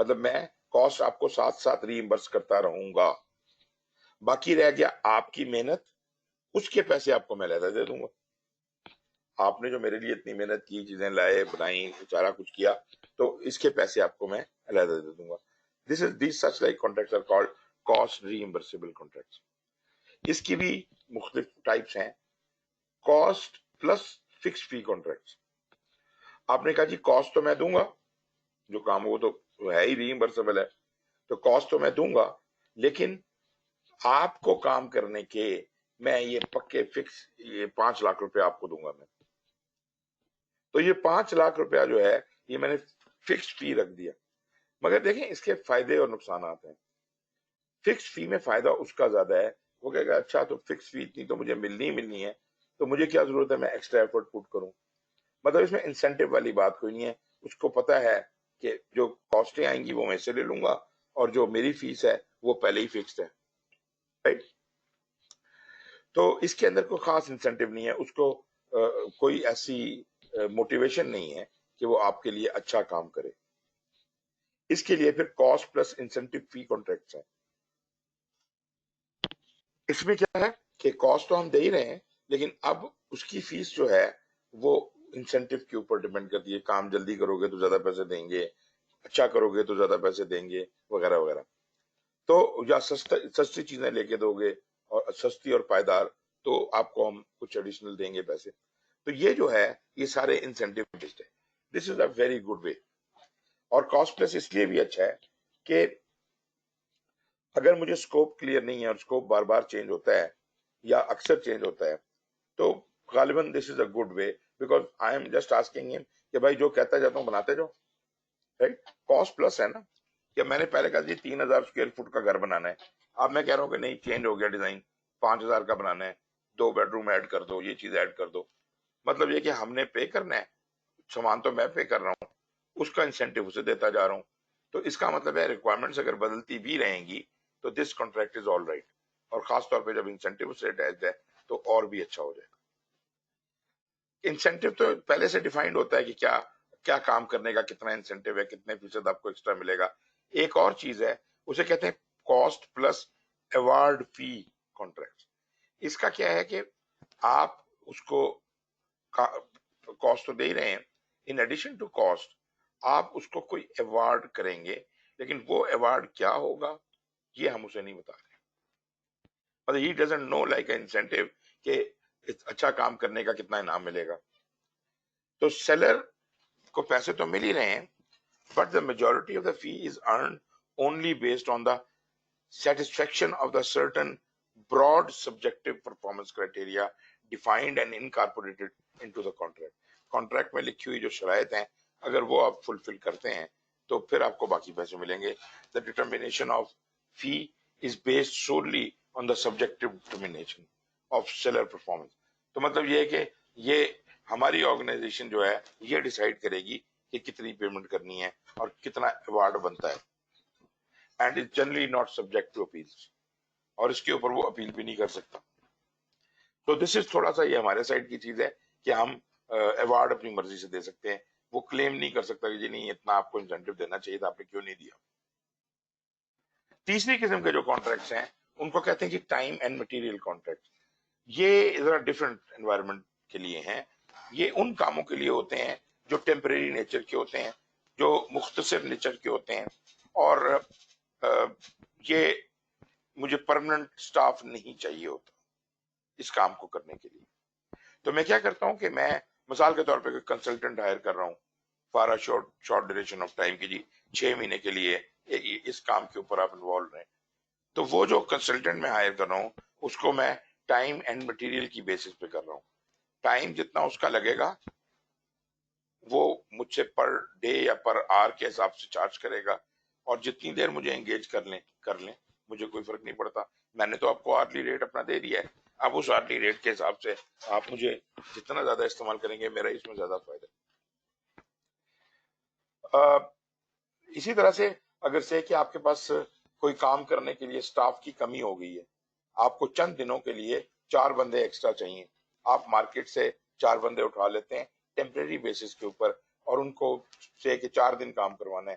مطلب میں کاسٹ آپ کو ساتھ ساتھ ری ایمبرس کرتا رہوں گا، باقی رہ گیا آپ کی محنت، اس کے پیسے آپ کو میں علیحدہ دے دوں گا. آپ نے جو میرے لیے اتنی محنت کی، چیزیں لائے بنائی، سارا کچھ کیا، تو اس کے پیسے آپ کو میں علیحدہ دے دوں گا. these such like contracts are called cost reimbursable contracts. اس کی بھی مختلف ٹائپس ہیں. کاسٹ پلس فکس فی کانٹریکٹس. آپ نے کہا جی کاسٹ تو میں دوں گا، جو کام وہ تو ہے ہی ریمبرسیبل ہے، تو کاسٹ تو میں دوں گا، لیکن آپ کو کام کرنے کے میں یہ پکے فکس یہ 5 لاکھ روپے آپ کو دوں گا میں. تو یہ 5 لاکھ روپیہ جو ہے یہ میں نے فکس فی رکھ دیا. مگر دیکھیں اس کے فائدے اور نقصانات ہیں. فکس فی میں فائدہ اس کا زیادہ ہے، وہ کہے گا اچھا تو فکس فی اتنی تو مجھے ملنی ہے، تو مجھے کیا ضرورت ہے میں ایکسٹرا ایفرٹ پٹ کروں. مطلب اس میں انسینٹیو والی بات کوئی نہیں ہے. اس کو پتا ہے کہ جو کاسٹیں آئیں گی وہ میں سے لے لوں گا، اور جو میری فیس ہے وہ پہلے ہی فکسڈ ہے، رائٹ. تو اس کے اندر کوئی خاص انسینٹیو نہیں ہے، اس کو کوئی ایسی موٹیویشن نہیں ہے کہ وہ آپ کے لیے اچھا کام کرے. اس کے لیے پھر کاسٹ پلس انسینٹیو فی کانٹریکٹس ہیں. اس میں کیا ہے کہ کاسٹ تو ہم دے ہی رہے ہیں، لیکن اب اس کی فیس جو ہے وہ انسینٹیو کے اوپر ڈیپینڈ کرتی ہے. کام جلدی کرو گے تو زیادہ پیسے دیں گے، اچھا کرو گے تو زیادہ پیسے دیں گے، وغیرہ وغیرہ. تو یا سستی چیزیں لے کے دو گے اور سستی اور پائیدار، تو آپ کو ہم کچھ ایڈیشنل دیں گے پیسے. تو یہ جو ہے یہ سارے انسینٹیو بیسڈ ہے. دس is a very good way. اور کاسٹ پلس اس لیے بھی اچھا ہے کہ اگر مجھے اسکوپ کلیئر نہیں ہے اور اسکوپ بار بار چینج ہوتا ہے یا اکثر چینج ہوتا ہے، تو غالباً this is a good way, because I am just asking ہم کہ بھائی جو کہتا جاتا ہوں بناتے جاؤ، رائٹ. کاسٹ پلس ہے نا، کہ میں نے پہلے کہا جی 3,000 اسکوائر فٹ کا گھر بنانا ہے، اب میں کہہ رہا ہوں کہ نہیں چینج ہو گیا ڈیزائن، 5,000 کا بنانا ہے، 2 بیڈ روم ایڈ کر دو، یہ چیز ایڈ کر دو. مطلب یہ کہ ہم نے پے کرنا ہے، سامان تو میں پے کر رہا ہوں، اس کا انسینٹیو اسے دیتا جا رہا ہوں. تو اس کا مطلب ہے ریکوائرمنٹس اگر بدلتی بھی رہیں گی تو this contract is all right. اور خاص طور پہ جب انسینٹیو سے اٹیچڈ ہے تو اور بھی اچھا ہو جائے گا. انسینٹیو تو پہلے سے ڈیفائنڈ ہوتا ہے کہ کیا کیا کام کرنے کا کتنا انسینٹیو ہے، کتنے فیصد آپ کو ایکسٹرا ملے گا. ایک اور چیز ہے اسے کہتے ہیں کاسٹ پلس ایوارڈ فی کانٹریکٹ. اس کا کیا ہے کہ آپ اس کو کاسٹ تو دے ہی رہے ہیں، ان ایڈیشن ٹو کاسٹ آپ اس کو کوئی ایوارڈ کریں گے، لیکن وہ ایوارڈ کیا ہوگا یہ ہم اسے نہیں بتا رہے. مطلب he doesn't know like incentive کہ اچھا کام کرنے کا کتنا انعام ملے گا. تو سیلر کو پیسے تو مل ہی رہے ہیں، but the majority of the fee is earned only based on the satisfaction of the certain broad subjective performance criteria defined and incorporated into the contract. Contract میں لکھی ہوئی جو شرائط ہیں اگر وہ آپ فلفل کرتے ہیں تو پھر آپ کو باقی پیسے ملیں گے. The determination of fee is based solely on the subjective determination of seller performance. تو مطلب یہ ہے کہ یہ ہماری آرگنائزیشن جو ہے یہ ڈیسائیڈ کرے گی کہ کتنی پیمنٹ کرنی ہے اور کتنا ایوارڈ بنتا ہے. And is generally not subject to appeal, اور اس کے اوپر وہ اپیل بھی نہیں کر سکتا. تو دس از تھوڑا سا یہ ہمارے سائڈ کی چیز ہے کہ ہم ایوارڈ اپنی مرضی سے دے سکتے ہیں. وہ کلیم نہیں کر سکتا کہ جی نہیں اتنا آپ کو انسینٹیو دینا چاہیے تھا، آپ نے کیوں نہیں دیا. تیسری قسم کے جو کانٹریکٹس ہیں ان کو کہتے ہیں جی ٹائم اینڈ مٹیریل کانٹریکٹ. یہ ذرا ڈفرنٹ انوائرمنٹ کے لیے ہیں. یہ ان کاموں کے لیے ہوتے ہیں جو ٹیمپریری نیچر کے ہوتے ہیں، جو مختصر نیچر کے ہوتے ہیں، اور یہ مجھے پرماننٹ سٹاف نہیں چاہیے ہوتا اس کام کو کرنے کے لیے. تو میں کیا کرتا ہوں کہ میں مثال کے طور پہ کنسلٹنٹ ہائر کر رہا ہوں for short duration of time کی، جی 6 مہینے کے لیے اس کام کے اوپر آپ انوالو رہیں. تو وہ جو کنسلٹنٹ میں ہائر کر رہا ہوں اس کو میں ٹائم اینڈ مٹیریل کی بیسس پہ کر رہا ہوں. ٹائم جتنا اس کا لگے گا وہ مجھ سے پر ڈے یا پر آور کے حساب سے چارج کرے گا، اور جتنی دیر مجھے انگیج کر لیں مجھے کوئی فرق نہیں پڑتا. میں نے تو آپ کو آرلی ریٹ اپنا دے دیا ہے، اب اس آرلی ریٹ کے حساب سے آپ مجھے جتنا زیادہ استعمال کریں گے میرا اس میں زیادہ فائدہ. اسی طرح سے اگر سے کہ آپ کے پاس کوئی کام کرنے کے لیے سٹاف کی کمی ہو گئی ہے، آپ کو چند دنوں کے لیے 4 بندے ایکسٹرا چاہیے، آپ مارکیٹ سے 4 بندے اٹھا لیتے ہیں ٹیمپریری بیسس کے اوپر، اور ان کو سے کہ 4 دن کام کروانا ہے.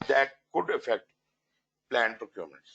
that could affect planned procurements,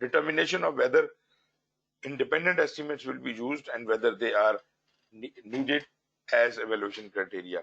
determination of whether independent estimates will be used and whether they are needed as evaluation criteria।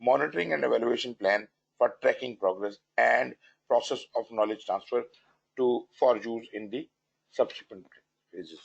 monitoring and evaluation plan for tracking progress and process of knowledge transfer to for use in the subsequent phases.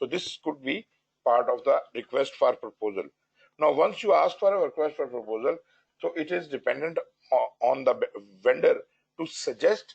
So this could be part of the request for proposal. Now, once you ask for a request for proposal, so it is dependent on the vendor to suggest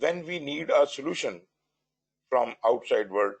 when we need a solution from outside world,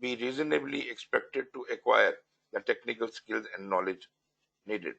be reasonably expected to acquire the technical skills and knowledge needed।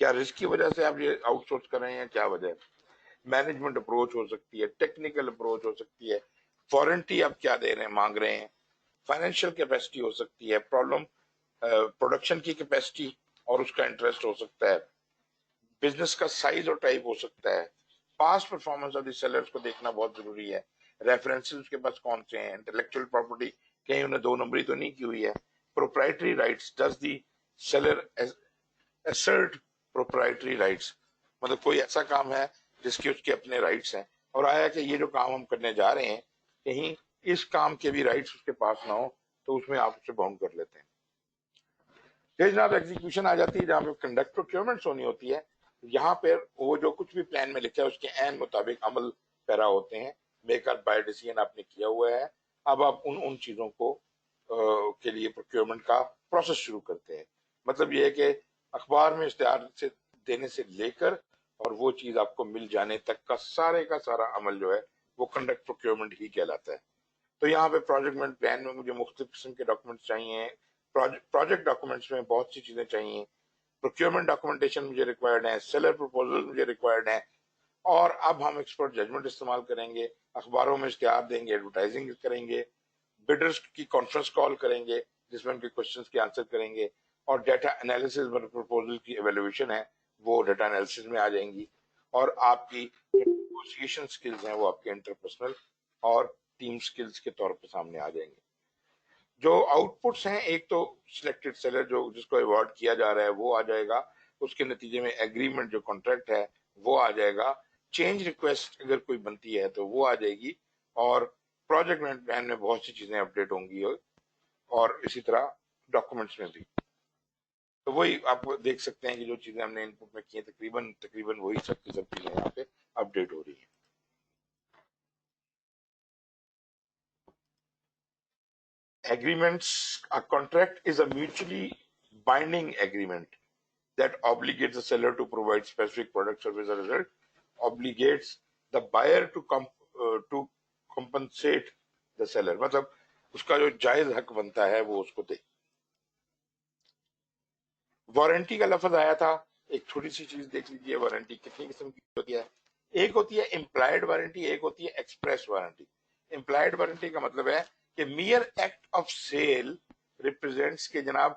کیا risk کی وجہ سے آپ یہ out source کر رہے ہیں، کیا وجہ ہے؟ مینجمنٹ اپروچ ہو سکتی ہے، ٹیکنیکل اپروچ ہو سکتی ہے، وارنٹی آپ کیا دے رہے ہیں، مانگ رہے ہیں، فائنینشیل کیپیسٹی ہو سکتی ہے، پرابلم پروڈکشن کی کیپیسٹی اور اس کا انٹرسٹ ہو سکتا ہے، بزنس کا سائز اور ٹائپ ہو سکتا ہے، past performance of the sellers کو دیکھنا بہت ضروری ہے، ریفرنسز اس کے پاس کون سے ہیں، انٹلیکچوئل پراپرٹی کہیں انہیں 2 نمبری تو نہیں کی ہوئی ہے، proprietary rights, does the seller assert proprietary rights، مطلب کوئی ایسا کام ہے جس کے اس کے اپنے رائٹس ہیں، اور آیا کہ یہ جو کام ہم کرنے جا رہے ہیں کہیں اس کام کے بھی رائٹس اس کے پاس نہ ہو تو اس میں آپ اسے باؤنڈ کر لیتے ہیں۔ پھر جناب ایگزیکیوشن آ جاتی ہے جہاں پہ کنڈکٹ پروکیورمنٹس ہونی ہوتی ہے، یہاں پہ وہ جو کچھ بھی پلان میں لکھا ہے اس کے عین مطابق عمل پیرا ہوتے ہیں، میک اور بائی ڈیسیژن آپ نے کیا ہوا ہے، اب آپ ان چیزوں کو کے لیے پروکیورمنٹ کا پروسیس شروع کرتے ہیں۔ مطلب یہ ہے کہ اخبار میں اشتہار سے دینے سے لے کر اور وہ چیز آپ کو مل جانے تک کا سارا عمل جو ہے وہ کنڈکٹ پروکیورمنٹ ہی کہلاتا ہے۔ تو یہاں پہ پروجیکٹ پلان میں مجھے مختلف قسم کے ڈاکومنٹس چاہیے، پروجیکٹ ڈاکومنٹس میں بہت سی چیزیں چاہیے، پروکیورمنٹ ڈاکومنٹیشن مجھے ریکوائرڈ ہے، سیلر پروپوزل مجھے ریکوائرڈ ہے، اور اب ہم ایکسپرٹ ججمنٹ استعمال کریں گے، اخباروں میں اشتہار دیں گے، ایڈورٹائزنگ کریں گے، بڈرز کی کانفرنس کال کریں گے جس میں ان کے کوشچنز کی آنسر کریں گے، اور ڈیٹا انالیسز میں پروپوزل کی ایویلویشن ہے وہ ڈیٹا انالیسز میں آ جائیں گی، اور آپ کی نیگوشیشن سکلز ہیں وہ آپ کے انٹرپرسنل اور ٹیم سکلز کے طور پہ سامنے آ جائیں گے۔ جو آؤٹ پٹس ہیں، ایک تو سلیکٹڈ سیلر جو جس کو ایوارڈ کیا جا رہا ہے وہ آ جائے گا، اس کے نتیجے میں ایگریمنٹ جو کانٹریکٹ ہے وہ آ جائے گا، چینج ریکویسٹ اگر کوئی بنتی ہے تو وہ آ جائے گی، اور پروجیکٹ پلان میں بہت سی چیزیں اپڈیٹ ہوں گی، اور اسی طرح ڈاکومنٹس میں بھی۔ تو وہی آپ دیکھ سکتے ہیں کہ جو چیزیں ہم نے ان پٹ میں کی ہیں تقریباً وہی سب کی سب چیزیں یہاں پہ اپڈیٹ ہو رہی ہیں۔ Agreements, a contract is a mutually binding agreement that obligates the seller to provide specific product, service, or result, obligates the buyer to compensate the seller، مطلب اس کا جو جائز حق بنتا ہے وہ اس کو دے۔ وارنٹی کا لفظ آیا تھا، ایک چھوٹی سی چیز دیکھ لیجیے، وارنٹی کتنی قسم کی ہوتی ہے؟ ایک ہوتی ہے امپلائڈ وارنٹی، ایک ہوتی ہے ایکسپریس وارنٹی۔ امپلائڈ وارنٹی کا مطلب ہے کہ mere act of sale represents کہ جناب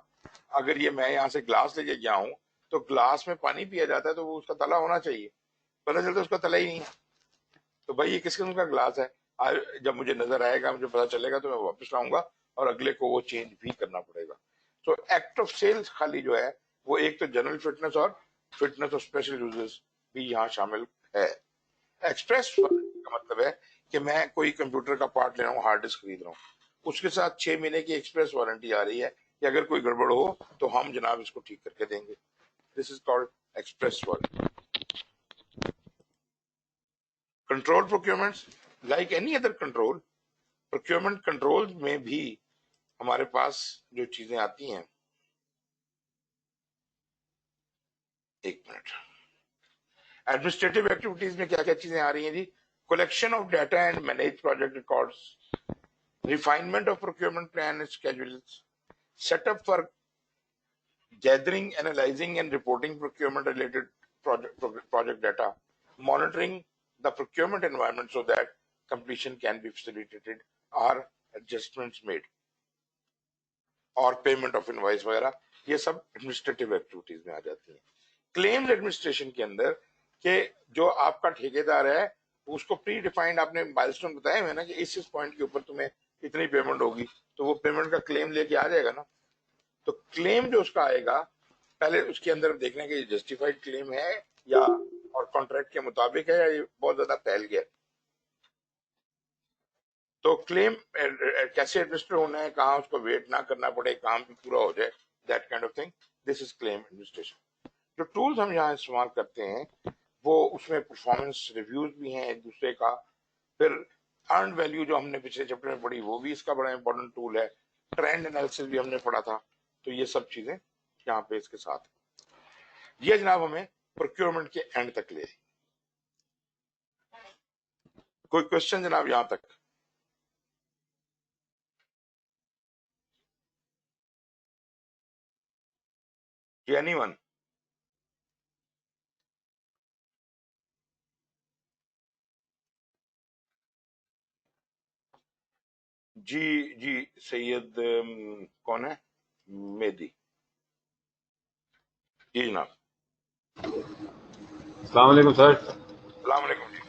اگر یہ میں یہاں سے گلاس لے کے گیا ہوں تو گلاس میں پانی پیا جاتا ہے تو وہ اس کا تلا ہونا چاہیے، پتہ چلتا ہے اس کا تلا ہی نہیں ہے، تو بھائی یہ کس قسم کا گلاس ہے؟ جب مجھے نظر آئے گا، مجھے پتا چلے گا تو میں واپس لاؤں گا اور اگلے کو وہ چینج بھی کرنا پڑے گا۔ تو ایکٹ آف سیل خالی جو ہے وہ ایک تو جنرل فٹنس اور فٹنس اور اسپیشل یوزرز بھی یہاں شامل ہے۔ ایکسپریس کا مطلب ہے کہ میں کوئی کمپیوٹر کا پارٹ لے رہا ہوں، ہارڈ ڈسک خرید رہا ہوں، اس کے ساتھ 6 مہینے کی ایکسپریس وارنٹی آ رہی ہے کہ اگر کوئی گڑبڑ ہو تو ہم جناب اس کو ٹھیک کر کے دیں گے۔ This is called express warranty. Control procurements like any other control, procurement control میں بھی ہمارے پاس جو چیزیں آتی ہیں، ایک منٹ، ایڈمنسٹریٹو ایکٹیویٹیز میں کیا کیا چیزیں آ رہی ہیں جی؟ Collection of data and manage project records, refinement of procurement plan and schedules, set up for gathering, analyzing, and reporting procurement related project data, monitoring the procurement environment so that completion can be facilitated or adjustments made, اور payment of invoice وغیرہ، یہ سب administrative activities میں آ جاتی ہیں۔ Claims administration کے اندر کہ جو آپ کا ٹھیکیدار ہے اس کو پری ڈیفائنڈ آپ نے مائلسٹون بتایا ہوئے نا کہ اس پوائنٹ کے اوپر تمہیں اتنی پیمنٹ ہوگی، تو وہ پیمنٹ کا کلیم لے کے آ جائے گا نا۔ تو کلیم جو اس کا آئے گا پہلے اس کے اندر دیکھنے کہ یہ جسٹیفائڈ کلیم ہے یا اور کانٹریکٹ کے مطابق ہے یا یہ بہت زیادہ پھیل گیا۔ تو کلیم کیسے ایڈمنسٹر ہونا ہے، کہاں اس کو ویٹ نہ کرنا پڑے، کام بھی پورا ہو جائے، that kind of thing, this is claim administration. جو ٹولز ہم یہاں استعمال کرتے ہیں وہ اس میں پرفارمنس ریویوز بھی ہیں ایک دوسرے کا، پھر ارنڈ ویلیو جو ہم نے پچھلے چیپٹر میں پڑھی وہ بھی اس کا بڑا امپورٹنٹ ٹول ہے، ٹرینڈ انالیسس بھی ہم نے پڑھا تھا، تو یہ سب چیزیں یہاں پہ اس کے ساتھ یہ جناب ہمیں پروکیورمنٹ کے اینڈ تک لے۔ کوئی کوشچن جناب یہاں تک؟ Any one? جی سید کون ہے؟ مہدی جی جناب. السلام علیکم سر. السلام علیکم جی.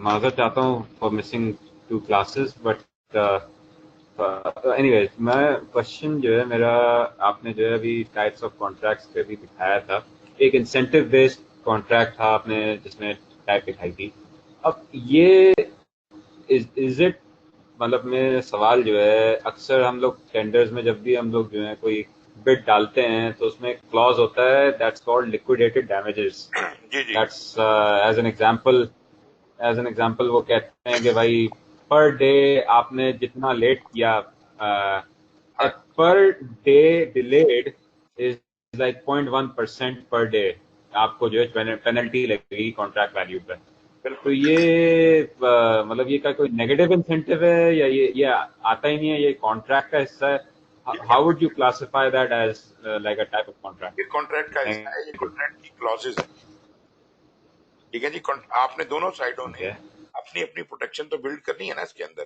معذرت چاہتا ہوں for missing 2 classes but anyways میں کوشچن جو ہے میرا آپ نے جو ہے ابھی ٹائپس آف کانٹریکٹس پہ بھی دکھایا تھا. ایک انسینٹو بیسڈ کانٹریکٹ تھا آپ نے جس میں ٹائپ دکھائی تھی. اب یہ از اٹ مطلب میرا سوال جو ہے اکثر ہم لوگ ٹینڈرز میں جب بھی ہم لوگ جو ہے کوئی بڈ ڈالتے ہیں تو اس میں ایک کلاز ہوتا ہے دیٹس کالڈ لکویڈیٹڈ ڈیمیجز. جی دیٹس ایز این ایگزامپل وہ کہتے ہیں کہ بھائی پر ڈے آپ نے جتنا لیٹ کیا per day delayed is like 0.1% per day آپ کو جو ہے پینلٹی لگے گی کانٹریکٹ ویلیو پہ. تو بالکل. یہ مطلب یہ کا کوئی نیگیٹو انسینٹیو ہے یا یہ آتا ہی نہیں ہے, یہ کانٹریکٹ کا حصہ ہے؟ How would you classify that as like a type of contract? یہ کانٹریکٹ کا حصہ ہے, یہ کانٹریکٹ کی کلازز ہیں. ٹھیک ہے جی. آپ نے دونوں سائڈوں نے اپنی اپنی پروٹیکشن تو بلڈ کرنی ہے نا اس کے اندر.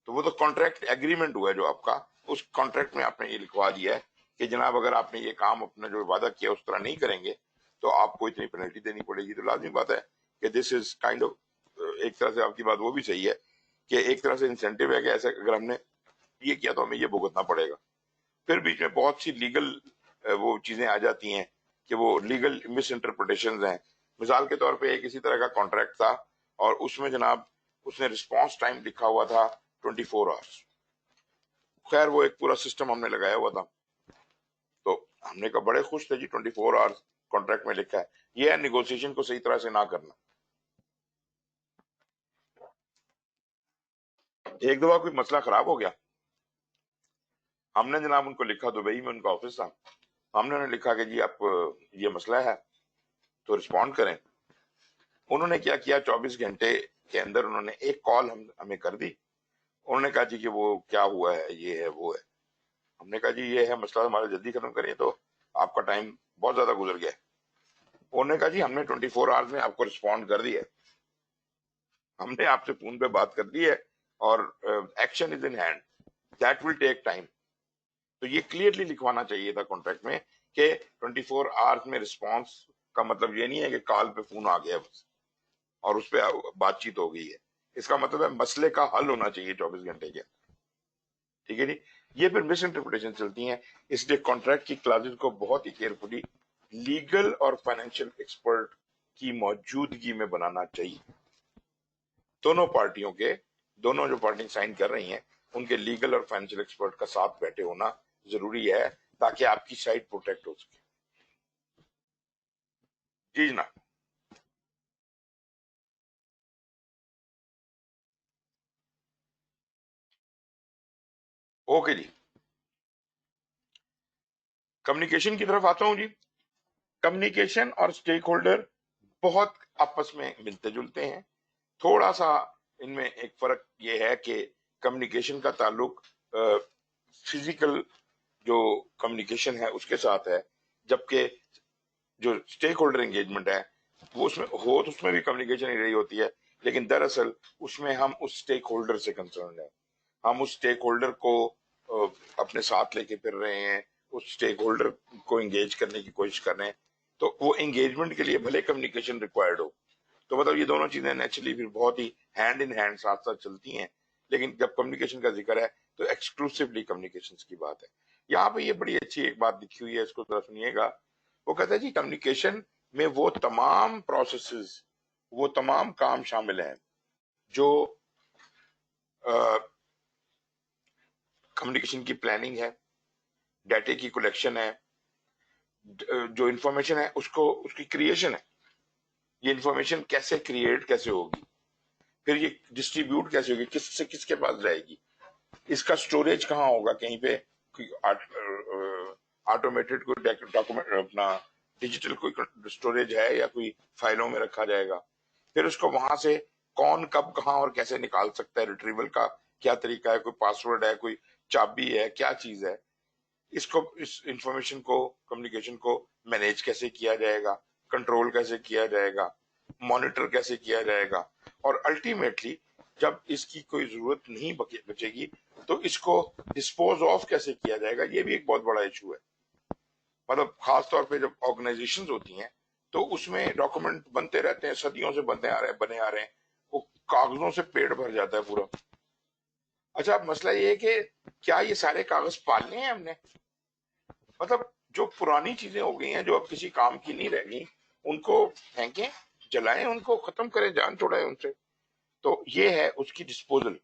تو وہ تو کانٹریکٹ ایگریمنٹ ہوا ہے جو آپ کا, اس کانٹریکٹ میں آپ نے یہ لکھوا دیا ہے کہ جناب اگر آپ نے یہ کام اپنا جو وعدہ کیا اس طرح نہیں کریں گے تو آپ کو اتنی پینلٹی دینی پڑے گی. تو لازمی بات ہے کہ دس از کائنڈ آف ایک طرح سے آپ کی بات وہ بھی صحیح ہے کہ ایک طرح سے انسینٹیو ہے کہ ایسے اگر ہم نے یہ کیا تو ہمیں یہ بھگتنا پڑے گا. پھر بیچ میں بہت سی لیگل وہ چیزیں آ جاتی ہیں کہ وہ لیگل مس انٹرپریٹیشنز ہیں. مثال کے طور پہ ایک اسی طرح کا کانٹریکٹ تھا اور اس میں جناب اس نے رسپانس ٹائم لکھا ہوا تھا 24 آورس. خیر وہ ایک پورا سسٹم ہم نے لگایا ہوا تھا تو ہم نے کہا بڑے خوش تھے جی 24 آورس کانٹریکٹ میں لکھا ہے. یہ ہے نیگوسیشن کو صحیح طرح سے نہ کرنا. ایک دفعہ کوئی مسئلہ خراب ہو گیا, ہم نے جناب ان کو لکھا, دبئی میں ان کا آفس تھا, ہم نے انہیں لکھا کہ جی آپ یہ مسئلہ ہے تو رسپونڈ کریں. انہوں نے کیا کیا 24 گھنٹے کے اندر انہوں نے ایک کال ہمیں کر دی. انہوں نے کہا جی کہ وہ کیا ہوا ہے, یہ ہے وہ ہے. ہم نے کہا جی یہ ہے مسئلہ, ہمارا جلدی ختم کریں تو آپ کا ٹائم بہت زیادہ گزر گیا. انہوں نے کہا جی ہم نے 24 آورس میں آپ کو رسپونڈ کر دیا ہے, ہم نے آپ سے فون پہ بات کر دی ہے اور action is in hand, that will take time. تو یہ کلیئرلی لکھوانا چاہیے تھا کانٹریکٹ میں کہ 24 آورس میں رسپانس کا مطلب یہ نہیں ہے کہ کال پہ فون آ گیا بس اور اس پہ بات چیت ہو گئی ہے. اس کا مطلب ہے مسئلے کا حل ہونا چاہیے 24 گھنٹے کے. ٹھیک ہے جی. یہ پھر مس انٹرپریٹیشن چلتی ہیں, اس لیے کانٹریکٹ کی کلازز کو بہت ہی کیئرفلی لیگل اور فائنینشیل ایکسپرٹ کی موجودگی میں بنانا چاہیے. دونوں پارٹیوں کے, دونوں جو پارٹی سائن کر رہی ہیں ان کے لیگل اور فائنینشیل ایکسپرٹ کا ساتھ بیٹھے ہونا ضروری ہے تاکہ آپ کی سائٹ پروٹیکٹ ہو سکے. جی جناب. اوکے جی. کمیونیکیشن کی طرف آتا ہوں جی. کمیونیکیشن اور سٹیک ہولڈر بہت آپس میں ملتے جلتے ہیں. تھوڑا سا ان میں ایک فرق یہ ہے کہ کمیونیکیشن کا تعلق فزیکل جو کمیونیکیشن ہے اس کے ساتھ ہے, جبکہ جو سٹیک ہولڈر انگیجمنٹ ہے وہ اس میں ہو تو اس میں بھی کمیونیکیشن ہی رہی ہوتی ہے, لیکن دراصل اس میں ہم اس سٹیک ہولڈر سے کنسرنڈ ہیں. ہم اس سٹیک ہولڈر کو اپنے ساتھ لے کے پھر رہے ہیں, اس سٹیک ہولڈر کو انگیج کرنے کی کوشش کر رہے ہیں. تو وہ انگیجمنٹ کے لیے بھلے کمیونیکیشن ریکوائرڈ ہو, تو مطلب یہ دونوں چیزیں نیچرلی پھر بہت ہی ہینڈ ان ہینڈ ساتھ ساتھ چلتی ہیں. لیکن جب کمیونیکیشن کا ذکر ہے تو ایکسکلوسیولی کمیونیکیشن کی بات ہے. یہاں پہ یہ بڑی اچھی ایک بات لکھی ہوئی ہے, اس کو ذرا سنیے گا. وہ کہتا ہے جی کمیونیکیشن میں وہ تمام پروسیسز, وہ تمام کام شامل ہیں جو کمیونیکیشن کی پلاننگ ہے, ڈیٹے کی کلیکشن ہے, جو انفارمیشن ہے اس کی کریشن ہے. یہ انفارمیشن کیسے کریٹ کیسے ہوگی, پھر یہ ڈسٹریبیوٹ کیسے ہوگی, کس سے کس کے پاس جائے گی, اس کا سٹوریج کہاں ہوگا, کہیں پہ آٹومیٹڈ کوئی ڈاکومنٹ اپنا ڈیجیٹل کوئی سٹوریج ہے یا کوئی فائلوں میں رکھا جائے گا. پھر اس کو وہاں سے کون کب کہاں اور کیسے نکال سکتا ہے, ریٹریول کا کیا طریقہ ہے, کوئی پاسورڈ ہے, کوئی چابی ہے, کیا چیز ہے. اس انفارمیشن کو, کمیونیکیشن کو مینیج کیسے کیا جائے گا, کنٹرول کیسے کیا جائے گا, مانیٹر کیسے کیا جائے گا, اور الٹیمیٹلی جب اس کی کوئی ضرورت نہیں بچے گی تو اس کو ڈسپوز آف کیسے کیا جائے گا، یہ بھی ایک بہت بڑا ایشو ہے. مطلب خاص طور پہ جب آرگنائزیشنز ہوتی ہیں تو اس میں ڈاکومنٹ بنتے رہتے ہیں، صدیوں سے بنے آ رہے ہیں، وہ کاغذوں سے پیٹ بھر جاتا ہے پورا. اچھا اب مسئلہ یہ ہے کہ کیا یہ سارے کاغذ پالنے ہیں ہم نے؟ مطلب جو پرانی چیزیں ہو گئی ہیں، جو اب کسی کام کی نہیں رہ گئی، ان کو پھینکیں، جلائیں، ان کو ختم کریں، جان چھوڑائیں ان سے. تو یہ ہے اس کی ڈسپوزل.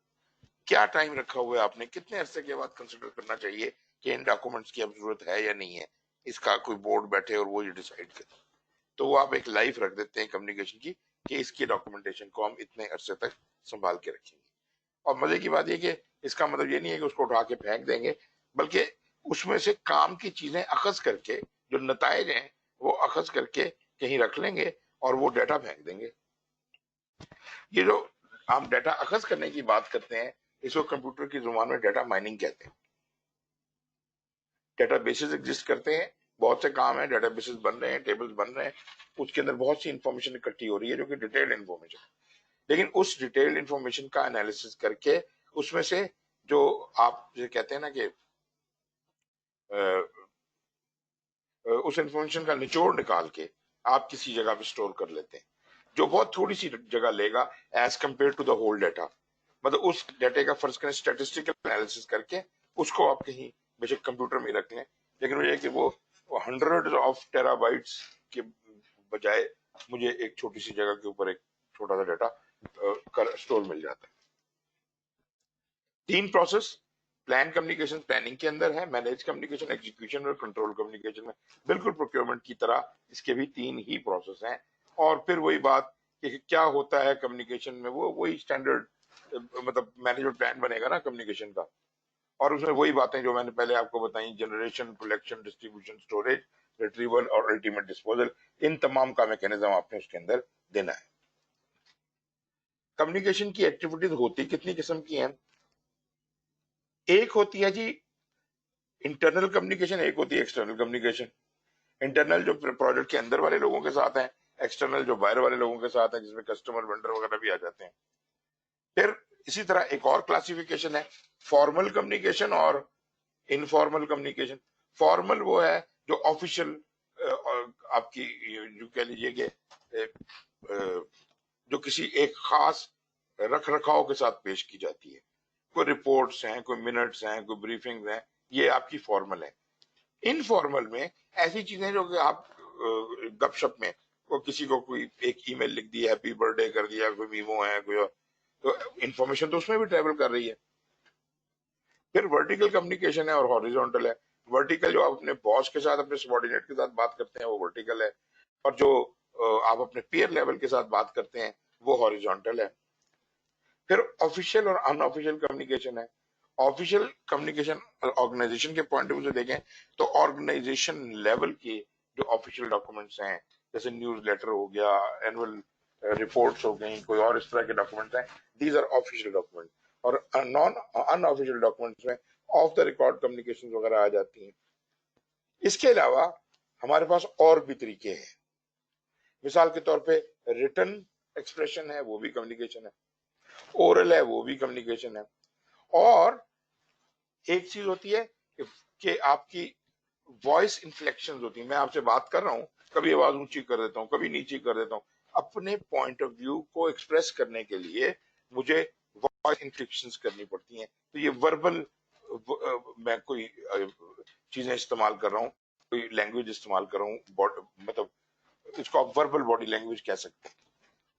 کیا ٹائم رکھا ہوا ہے آپ نے، کتنے عرصے کے بعد کنسیڈر کرنا چاہیے کہ ان ڈاکومنٹس کی اب ضرورت ہے یا نہیں ہے، اس کا کوئی بورڈ بیٹھے اور وہ یہ ڈیسائیڈ کرے. تو وہ آپ ایک لائف رکھ دیتے ہیں کمیونیکیشن کی کہ اس کی ڈاکومنٹیشن کو ہم اتنے عرصے تک سنبھال کے رکھیں گے. اور مزے کی بات یہ کہ اس کا مطلب یہ نہیں ہے کہ اس کو اٹھا کے پھینک دیں گے، بلکہ اس میں سے کام کی چیزیں اخذ کر کے، جو نتائج ہیں وہ اخذ کر کے کہیں رکھ لیں گے اور وہ ڈیٹا پھینک دیں گے. یہ جو ہم ڈیٹا اخذ کرنے کی بات کرتے ہیں، اس کو کمپیوٹر کی زبان میں ڈیٹا مائننگ کہتے ہیں. ڈیٹا بیسز ایگزسٹ کرتے ہیں، بہت سے کام ہیں، ڈیٹا بیسز بن رہے ہیں، ٹیبلز بن رہے ہیں، اس کے اندر بہت سی انفارمیشن اکٹھی ہو رہی ہے جو کہ ڈیٹیلڈ انفارمیشن ہے. لیکن اس ڈیٹیلڈ انفارمیشن کا انالیسس کر کے اس میں سے جو آپ کہتے ہیں نا کہ اس انفارمیشن کا نچوڑ نکال کے آپ کسی جگہ پہ سٹور کر لیتے ہیں، جو بہت تھوڑی سی جگہ لے گا as compare to the whole data. مطلب اس ڈیٹے کا فرض کریں اسٹیٹسٹیکل انالیسس کر کے اس کو آپ کہیں بے شک کمپیوٹر میں رکھ لیں، لیکن وہ یہ کہ وہ ہنڈریڈ آف ٹیرا بائٹس کے بجائے مجھے ایک چھوٹی سی جگہ کے اوپر ایک چھوٹا سا ڈیٹا سٹور مل جاتا ہے. 3 پروسیس پلان کمیونیکیشن پلاننگ کے اندر ہے، مینیج کمیونیکیشن ایگزیکیوشن اور کنٹرول کمیونیکیشن میں. بالکل پروکیورمنٹ کی طرح اس کے بھی 3 ہی پروسیس ہیں. اور پھر وہی بات کہ کیا ہوتا ہے کمیونیکیشن میں، وہی اسٹینڈرڈ مطلب مینجمنٹ پلان بنے گا نا کمیونیکیشن کا، اور اس میں وہی باتیں جو میں نے پہلے آپ کو بتائیں، generation, collection, distribution, storage, retrieval اور الٹیمیٹ ڈسپوزل، ان تمام کا میکینزم آپ نے اس کے اندر دینا ہے. کمیونیکیشن کی ایکٹیویٹیز ہوتی کتنی قسم کی ہیں؟ ایک ہوتی ہے جی انٹرنل کمیونیکیشن، ایک ہوتی ہے ایکسٹرنل کمیونیکیشن. انٹرنل جو پروجیکٹ کے اندر والے لوگوں کے ساتھ ہیں، ایکسٹرنل جو باہر والے لوگوں کے ساتھ ہیں، جس میں کسٹمر، وینڈر وغیرہ بھی آ جاتے ہیں. پھر اسی طرح ایک اور کلاسیفیکیشن ہے فارمل کمیونیکیشن اور انفارمل کمیونیکیشن. فارمل وہ ہے جو آفیشل آپ کی جو کہہ لیجیے کہ جو کسی ایک خاص رکھ رکھاؤ کے ساتھ پیش کی جاتی ہے، کوئی رپورٹس ہیں، کوئی منٹس ہیں، کوئی بریفنگز ہیں، یہ آپ کی فارمل ہے. انفارمل میں ایسی چیزیں جو کہ آپ گپ شپ میں کسی کو کوئی ایک ای میل لکھ دی، ہیپی برتھ ڈے کر دیا، کوئی میمو ہے، کوئی تو انفارمیشن تو اس میں بھی ٹریول کر رہی ہے. پھر ورٹیکل کمیونیکیشن ہے اور ہاریزونٹل ہے. ورٹیکل جو آپ اپنے باس کے ساتھ، اپنے سبارڈینیٹ کے ساتھ بات کرتے ہیں وہ ورٹیکل ہے، اور جو آپ اپنے پیئر لیول کے ساتھ بات کرتے ہیں وہ ہاریزونٹل ہے. پھر آفیشیل اور ان آفیشیل کمیونیکیشن ہے. آفیشیل کمیونیکیشن آرگنائزیشن کے پوائنٹ آف ویو سے دیکھیں تو آرگنائزیشن لیول کے جو آفیشیل ڈاکومنٹس ہیں، جیسے نیوز لیٹر ہو گیا، اینول رپورٹس ہو گئیں، کوئی اور اس طرح کے ڈاکومنٹس ہیں، دیز آر آفیشیل ڈاکومنٹ. اور نان ان آفیشیل ڈاکومنٹس میں آف دا ریکارڈ کمیونیکیشن وغیرہ آ جاتی ہیں. اس کے علاوہ ہمارے پاس اور بھی طریقے ہیں. مثال کے طور پہ ریٹن ایکسپریشن ہے، وہ بھی کمیونیکیشن ہے. اورل ہے، وہ بھی کمیونیکیشن ہے. اور ایک چیز ہوتی ہے کہ آپ کی وائس انفلیکشن ہوتی ہیں. میں آپ سے بات کر رہا ہوں، کبھی آواز اونچی کر دیتا ہوں، کبھی نیچی کر دیتا ہوں. اپنے پوائنٹ آف ویو کو ایکسپریس کرنے کے لیے مجھے وائس انفلیکشن کرنی پڑتی ہیں. تو یہ وربل میں کوئی چیزیں استعمال کر رہا ہوں، کوئی لینگویج استعمال کر رہا ہوں، مطلب اس کو آپ وربل باڈی لینگویج کہہ سکتے ہیں.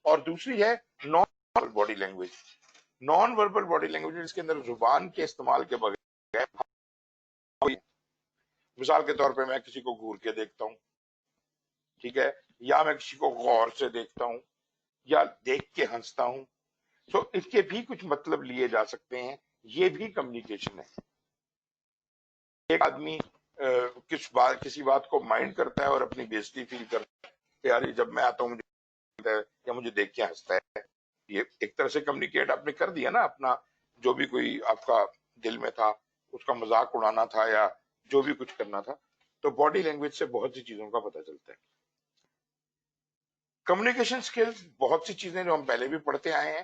اور دوسری ہے non verbal body language. Non verbal body language جس کے اندر زبان کے استعمال کے بغیر، مثال کے طور پہ میں کسی کو گھور کے دیکھتا ہوں، ٹھیک ہے، یا میں کسی کو غور سے دیکھتا ہوں، یا دیکھ کے ہنستا ہوں. تو اس کے بھی کچھ مطلب لیے جا سکتے ہیں. یہ بھی کمیونیکیشن ہے. ایک آدمی کسی بات کو مائنڈ کرتا ہے اور اپنی بےزتی فیل کرتا ہے کہ یار جب میں آتا ہوں یا مجھے دیکھ کے ہنستا ہے. یہ ایک طرح سے کمیونیکیٹ آپ نے کر دیا نا، اپنا جو بھی کوئی آپ کا دل میں تھا اس کا مذاق اڑانا تھا یا جو بھی کچھ کرنا تھا. تو باڈی لینگویج سے بہت سی چیزوں کا پتہ چلتا ہے. کمیونیکیشن سکلز بہت سی چیزیں جو ہم پہلے بھی پڑھتے آئے ہیں،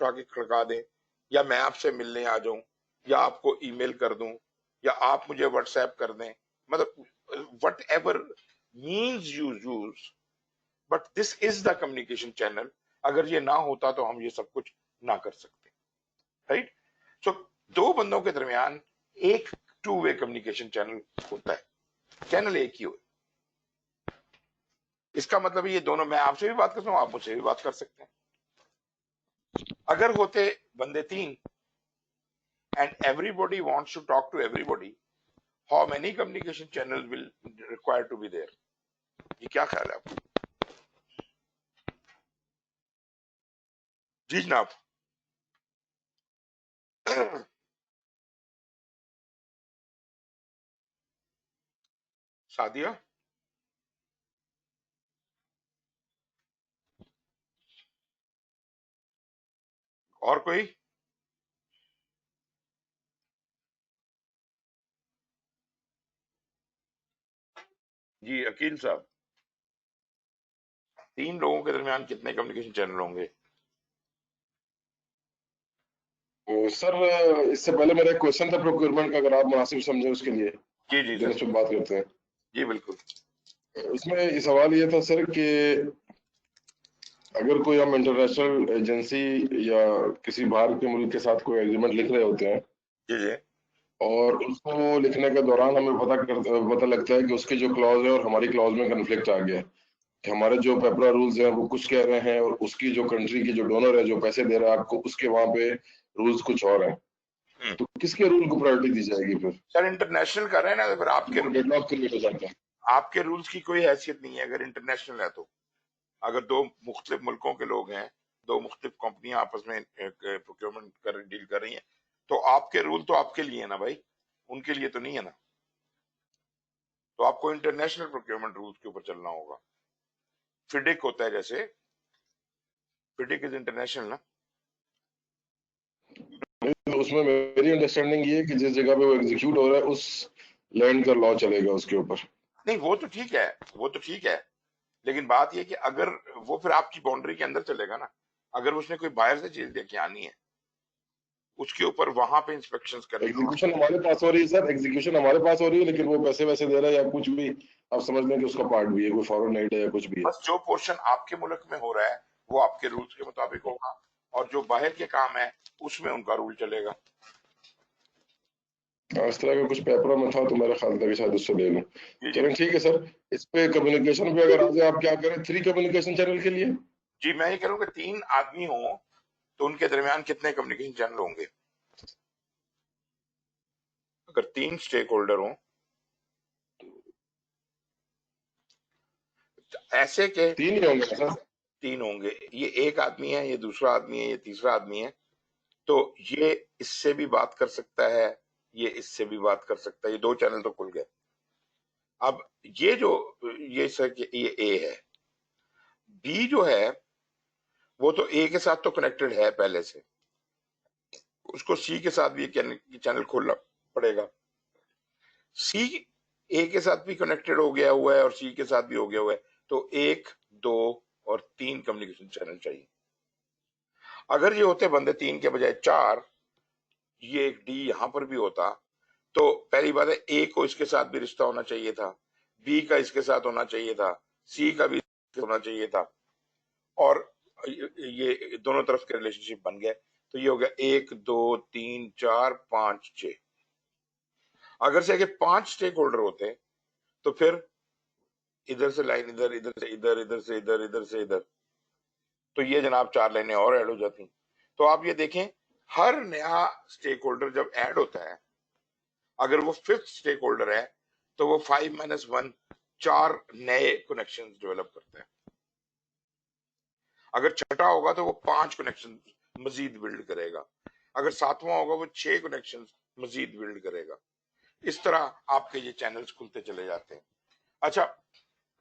اٹھا کے کھڑکا دیں، یا میں آپ سے ملنے آ جاؤں، یا آپ کو ای میل کر دوں، یا آپ مجھے واٹس ایپ کر دیں، مطلب whatever means you use, but this is the communication channel. اگر یہ نہ ہوتا تو ہم یہ سب کچھ نہ کر سکتے. رائٹ؟ سو دو بندوں کے درمیان ایک ٹو وے کمیونیکیشن چینل ہوتا ہے، چینل ایک ہی ہو. اس کا مطلب یہ دونوں، میں آپ سے بھی بات کرتا ہوں، آپ مجھ سے بھی بات کر سکتے ہیں. اگر ہوتے بندے تین and everybody wants to talk to everybody, how many communication channels will require to be there? یہ کیا خیال ہے آپ کو؟ جی جناب. سعدیہ، اور کوئی؟ جی عقیل صاحب، تین لوگوں کے درمیان کتنے کمیونیکیشن چینل ہوں گے؟ سر اس سے پہلے میرا ایک کوشچن تھا پروکیورمنٹ کا، اگر آپ مناسب سمجھیں اس کے لیے جی جی پھر سر، اس پہ بات کرتے ہیں. جی بالکل. اس میں یہ سوال یہ تھا سر کہ اگر کوئی ہم انٹرنیشنل ایجنسی یا کسی باہر کے ملک کے ساتھ کوئی ایگریمنٹ لکھ رہے ہوتے ہیں، جی جی اور اس کو لکھنے کے دوران ہمیں پتہ لگتا ہے کہ اس کے جو کلاز ہے اور ہماری کلاز میں کنفلکٹ آ گیا ہے، کہ ہمارے جو پیپرا رولز ہیں وہ کچھ کہہ رہے ہیں، اور اس کی جو کنٹری کی جو ڈونر ہے جو پیسے دے رہا ہے آپ کو، اس کے وہاں پہ رولز کچھ اور ہیں، تو کس کے رول کو پرائورٹی دی جائے گی؟ پھر سر انٹرنیشنل کر رہے ہیں نا، تو پھر آپ کے ڈیڈ لاک کریٹ ہو جاتا ہے. آپ کے رولز کی کوئی حیثیت نہیں ہے اگر انٹرنیشنل ہے تو. اگر دو مختلف ملکوں کے لوگ ہیں، دو مختلف کمپنیاں آپس میں پروکیورمنٹ ڈیل کر رہی ہیں، تو آپ کے رول تو آپ کے لیے ہیں نا بھائی، ان کے لیے تو نہیں ہے نا. تو آپ کو انٹرنیشنل پروکیورمنٹ رولز کے اوپر چلنا ہوگا. فڈک ہوتا ہے، جیسے فڈک از انٹرنیشنل نا. اس میں میری انڈرسٹینڈنگ یہ ہے کہ جس جگہ پہ وہ ایگزیکیوٹ ہو رہا ہے اس لینڈ کا لا چلے گا اس کے اوپر. نہیں وہ تو ٹھیک ہے، وہ تو ٹھیک ہے، لیکن بات یہ کہ اگر وہ پھر آپ کی باؤنڈری کے اندر چلے گا نا. اگر اس نے کوئی باہر سے چیز لے کے آنی ہے، اس کے اوپر وہاں پہ انسپیکشن کرنی ہے. ایگزیکیوشن ہمارے پاس ہو رہی ہے سر، ایگزیکیوشن ہمارے پاس ہو رہی ہے، لیکن وہ پیسے ویسے دے رہا ہے یا کچھ بھی، آپ سمجھ لیں کہ اس کا پارٹ بھی ہے، کوئی فارن ایڈ ہے یا کچھ بھی ہے. بس جو پورشن آپ کے ملک میں ہو رہا ہے وہ آپ کے رولز کے مطابق ہوگا، اور جو باہر کے کام ہے اس میں ان کا رول چلے گا. اس طرح کا کچھ پیپروں میں تھا تو میرا خیال تھا کہ شاید اس سے لے لوں. جی جی چلیں ٹھیک ہے سر. اس پہ کمیونیکیشن پہ اگر آگے آپ کیا کریں 3 کمیونیکیشن چینل کے لیے؟ جی، میں یہ کہہ رہا ہوں کہ 3 آدمی ہوں تو ان کے درمیان کتنے کمیونیکیشن چینل ہوں گے؟ اگر 3 اسٹیک ہولڈر ہوں، ایسے کہ 3 ہی ہوں گے سر. 3 ہوں گے. یہ ایک آدمی ہے، یہ دوسرا آدمی ہے، یہ تیسرا آدمی ہے. تو یہ اس سے بھی بات کر سکتا ہے، یہ اس سے بھی بات کر سکتا ہے. یہ 2 چینل تو کھل گئے. اب یہ جو یہ سر یہ اے ہے، بی جو ہے وہ تو اے کے ساتھ تو کنیکٹڈ ہے پہلے سے، اس کو سی کے ساتھ بھی چینل کھولنا پڑے گا. سی اے کے ساتھ بھی کنیکٹڈ ہو گیا ہوا ہے اور سی کے ساتھ بھی ہو گیا ہوا ہے. تو 1 2 اور 3 کمیونیکیشن چینل چاہیے. اگر یہ ہوتے بندے 3 کے بجائے 4، یہ ایک ڈی یہاں پر بھی ہوتا، تو پہلی بات ہے اے کو اس کے ساتھ بھی رشتہ ہونا چاہیے تھا، بی کا اس کے ساتھ ہونا چاہیے تھا، سی کا بھی ہونا چاہیے تھا، اور یہ دونوں طرف کے ریلیشن شپ بن گئے. تو یہ ہو گیا 1 2 3 4 5 6. اگر سے کہ 5 اسٹیک ہولڈر ہوتے تو پھر ادھر سے لائن ادھر، ادھر سے ادھر، ادھر سے ادھر، ادھر سے ادھر، تو یہ جناب 4 لائنیں اور ایڈ ہو جاتی. تو آپ یہ دیکھیں، ہر نیا اسٹیک ہولڈر جب ایڈ ہوتا ہے، اگر وہ 5th اسٹیک ہولڈر ہے تو وہ 5 - 1 4 نئے کنیکشن ڈیولپ کرتا ہے. اگر چھٹا ہوگا تو وہ 5 کنیکشن مزید بلڈ کرے گا. اگر 7واں ہوگا وہ 6 کنیکشن مزید بلڈ کرے گا. اس طرح آپ کے یہ چینلز کھلتے چلے جاتے ہیں. اچھا،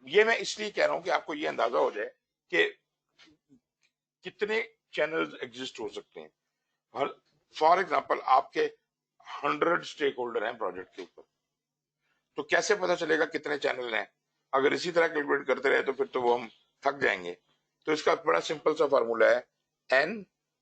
یہ میں اس لیے کہہ رہا ہوں کہ آپ کو یہ اندازہ ہو جائے کہ کتنے چینلز ایگزسٹ ہو سکتے ہیں. فار ایگزامپل آپ کے 100 اسٹیک ہولڈر ہیں پروجیکٹ کے اوپر، تو کیسے پتا چلے گا کتنے چینل ہیں؟ اگر اسی طرح کیلکولیٹ کرتے رہے تو پھر تو وہ ہم تھک جائیں گے. تو اس کا بڑا سمپل سا فارمولا ہے، n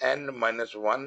n-1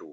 2।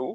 2,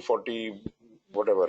40 whatever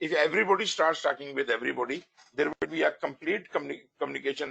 If everybody starts talking with everybody, there will be a complete communication,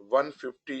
150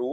2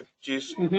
25 24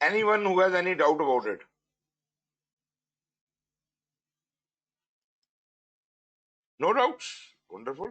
Anyone who has any doubt about it? No doubts? Wonderful.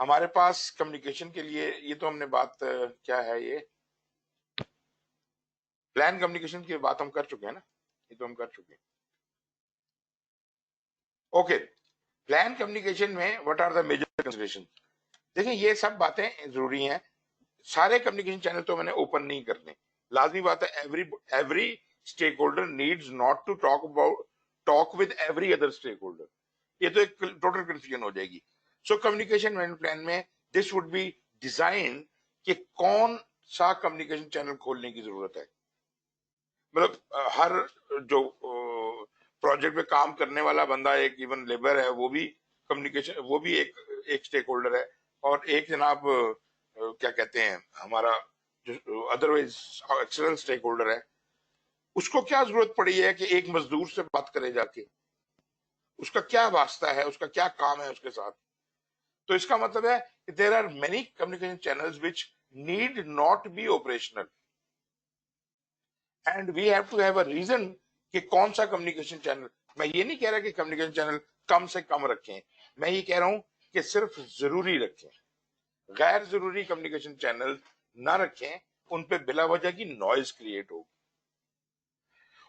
ہمارے پاس کمیونیکیشن کے لیے یہ تو ہم نے بات کیا ہے، یہ پلان کمیونیکیشن کی بات ہم کر چکے ہیں نا، یہ تو ہم کر چکے ہیں. اوکے، پلان کمیونیکیشن میں what are the major consideration? دیکھیں یہ سب باتیں ضروری ہیں. سارے کمیونیکیشن چینل تو میں نے اوپن نہیں کرنے. لازمی بات ہے every stakeholder needs not to talk with every other stakeholder. یہ تو ایک ٹوٹل کنفیوژن ہو جائے گی. سو کمیونیکیشن مینجمنٹ پلان میں دس وڈ بی ڈیزائن کہ کون سا کمیونیکیشن چینل کھولنے کی ضرورت ہے. مطلب ہر جو پروجیکٹ پہ کام کرنے والا بندہ ایک ایون لیبر ہے، وہ بھی کمیونیکیشن، وہ بھی ایک اسٹیک ہولڈر ہے. اور ایک جناب کیا کہتے ہیں ہمارا جو ادروائز ایکسٹرنل اسٹیک ہولڈر ہے، اس کو کیا ضرورت پڑی ہے کہ ایک مزدور سے بات کرے جا کے؟ اس کا کیا واسطہ ہے، اس کا کیا کام ہے اس کے ساتھ؟ تو اس کا مطلب ہے کہ there are many communication channels which need not be operational and we have to have a reason کہ کون سا کمیونیکیشن چینل. میں یہ نہیں کہہ رہا کہ کمیونیکیشن چینل کم سے کم رکھیں، میں یہ کہہ رہا ہوں کہ صرف ضروری رکھیں. غیر ضروری کمیونیکیشن چینل نہ رکھیں، ان پہ بلا وجہ کی نوائز کریٹ ہوگی.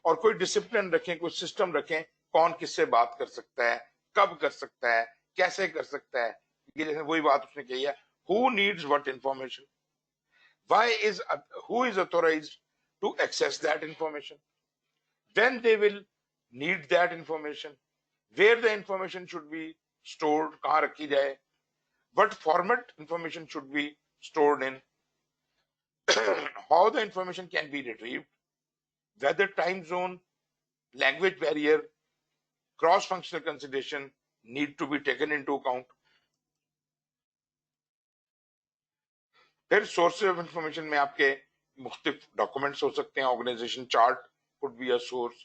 اور کوئی ڈسپلن رکھیں، کوئی سسٹم رکھیں، کون کس سے بات کر سکتا ہے، کب کر سکتا ہے، کیسے کر سکتا ہے. یہ جیسے وہی بات اس نے کہی ہے، who needs what information, who is authorized to access that information, when they will need that information, where the information should be stored, کہاں رکھی جائے, what format information should be stored in, how the information can be retrieved, whether time zone, language barrier, cross-functional consideration need to be taken into account. پھر sources of information میں آپ کے مختلف documents ہو سکتے ہیں. Organisation chart could be a source,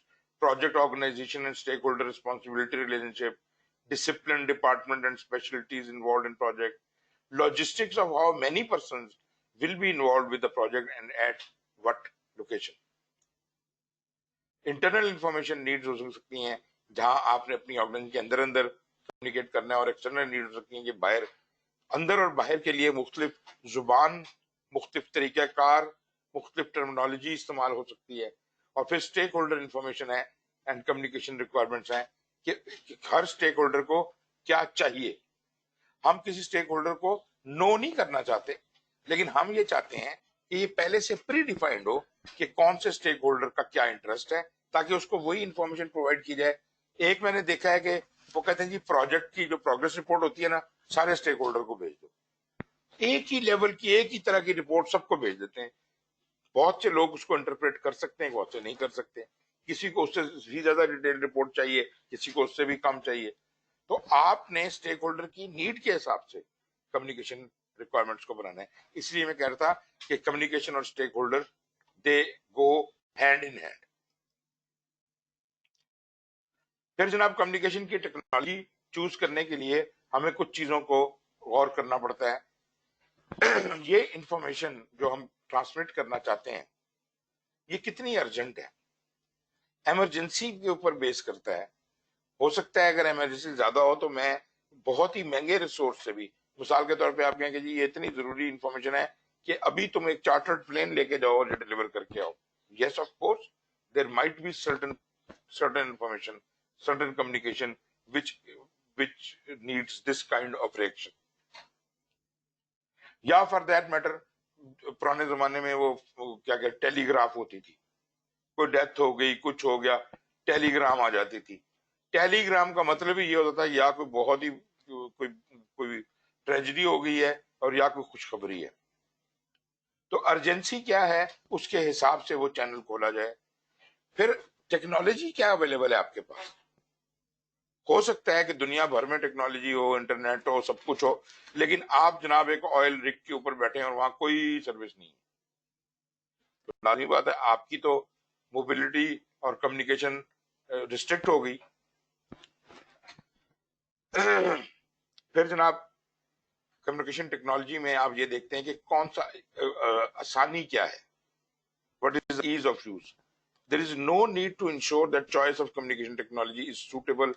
project organization and stakeholder responsibility relationship, discipline, department and specialties involved in project, logistics of how many persons will be involved with the project and at what location. Internal information needs ہو سکتی ہیں جہاں آپ نے اپنی organization کے اندر communicate کرنا ہے، اور ایکسٹرنل نیڈ ہو سکتی ہیں کہ باہر، اندر اور باہر کے لیے مختلف زبان، مختلف طریقہ کار، مختلف ٹرمنالوجی استعمال ہو سکتی ہے. اور پھر اسٹیک ہولڈر انفارمیشن ہے اینڈ کمیونیکیشن ریکوائرمنٹس ہیں کہ ہر اسٹیک ہولڈر کو کیا چاہیے. ہم کسی اسٹیک ہولڈر کو نو نہیں کرنا چاہتے، لیکن ہم یہ چاہتے ہیں کہ یہ پہلے سے پری ڈیفائنڈ ہو کہ کون سے اسٹیک ہولڈر کا کیا انٹرسٹ ہے، تاکہ اس کو وہی انفارمیشن پرووائڈ کی جائے. ایک میں نے دیکھا ہے کہ وہ کہتے ہیں جی پروجیکٹ کی جو پروگرس رپورٹ ہوتی ہے نا، سارے اسٹیک ہولڈر کو بھیج دو. ایک ہی لیول کی، ایک ہی طرح کی رپورٹ سب کو بھیج دیتے ہیں. بہت سے لوگ اس کو انٹرپریٹ کر سکتے ہیں، بہت سے نہیں کر سکتے. کسی کو اس سے بھی زیادہ ڈیٹیل رپورٹ چاہیے، کسی کو اس سے بھی کم چاہیے. تو آپ نے اسٹیک ہولڈر کی نیڈ کے حساب سے کمیونیکیشن ریکوائرمنٹس کو بنانا ہے. اس لیے میں کہہ رہا تھا کہ کمیونیکیشن اور stake holder they go hand in hand. پھر جناب کمیونیکیشن کی ٹیکنالوجی چوز کرنے کے لیے ہمیں کچھ چیزوں کو غور کرنا پڑتا ہے. یہ انفارمیشن جو ہم ٹرانسمٹ کرنا چاہتے ہیں یہ کتنی ارجنٹ ہے، ایمرجنسی کے اوپر بیس کرتا ہے. ہو سکتا ہے اگر ایمرجنسی زیادہ ہو تو میں بہت ہی مہنگے ریسورس سے بھی، مثال کے طور پہ آپ کہیں کہ جی یہ اتنی ضروری انفارمیشن ہے کہ ابھی تم ایک چارٹرڈ پلین لے کے جاؤ اور یہ ڈلیور کر کے آؤ. Yes of course there might be certain information, certain communication which needs this kind of reaction. یا فار دیٹ میٹر پرانے زمانے میں وہ کیا کہ ٹیلی گراف ہوتی تھی، کوئی ڈیتھ ہو گئی، کچھ ہو گیا، ٹیلی گرام آ جاتی تھی. ٹیلی گرام کا مطلب ہی یہ ہوتا تھا یا کوئی بہت ہی کوئی ٹریجڈی ہو گئی ہے اور یا کوئی خوشخبری ہے. تو ارجنسی کیا ہے اس کے حساب سے وہ چینل کھولا جائے. پھر ٹیکنالوجی کیا اویلیبل ہے آپ کے پاس. ہو سکتا ہے کہ دنیا بھر میں ٹیکنالوجی ہو، انٹرنیٹ ہو، سب کچھ ہو، لیکن آپ جناب ایک آئل رگ کے اوپر بیٹھے ہیں اور وہاں کوئی سروس نہیں ہے. تو لازمی بات ہے آپ کی تو موبلٹی اور کمیونیکیشن ریسٹرکٹ ہو گئی. پھر جناب کمیونیکیشن ٹیکنالوجی میں آپ یہ دیکھتے ہیں کہ کون سا آسانی کیا ہے. What is the ease of use? There is no need to ensure that choice of communication technology is suitable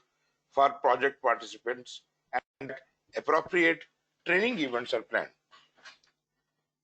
for project participants and appropriate training events are planned.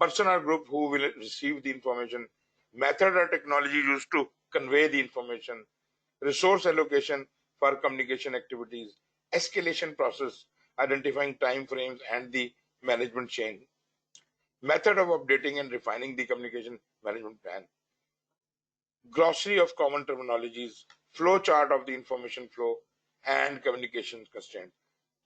person or group who will receive the information, method or technology used to convey the information, resource allocation for communication activities, escalation process, identifying time frames and the management chain, method of updating and refining the communication management plan, glossary of common terminologies, flow chart of the information flow and communication constraint.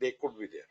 they could be there.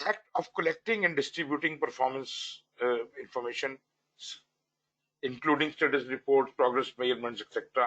act of collecting and distributing performance information, including status reports, progress measurements, etc.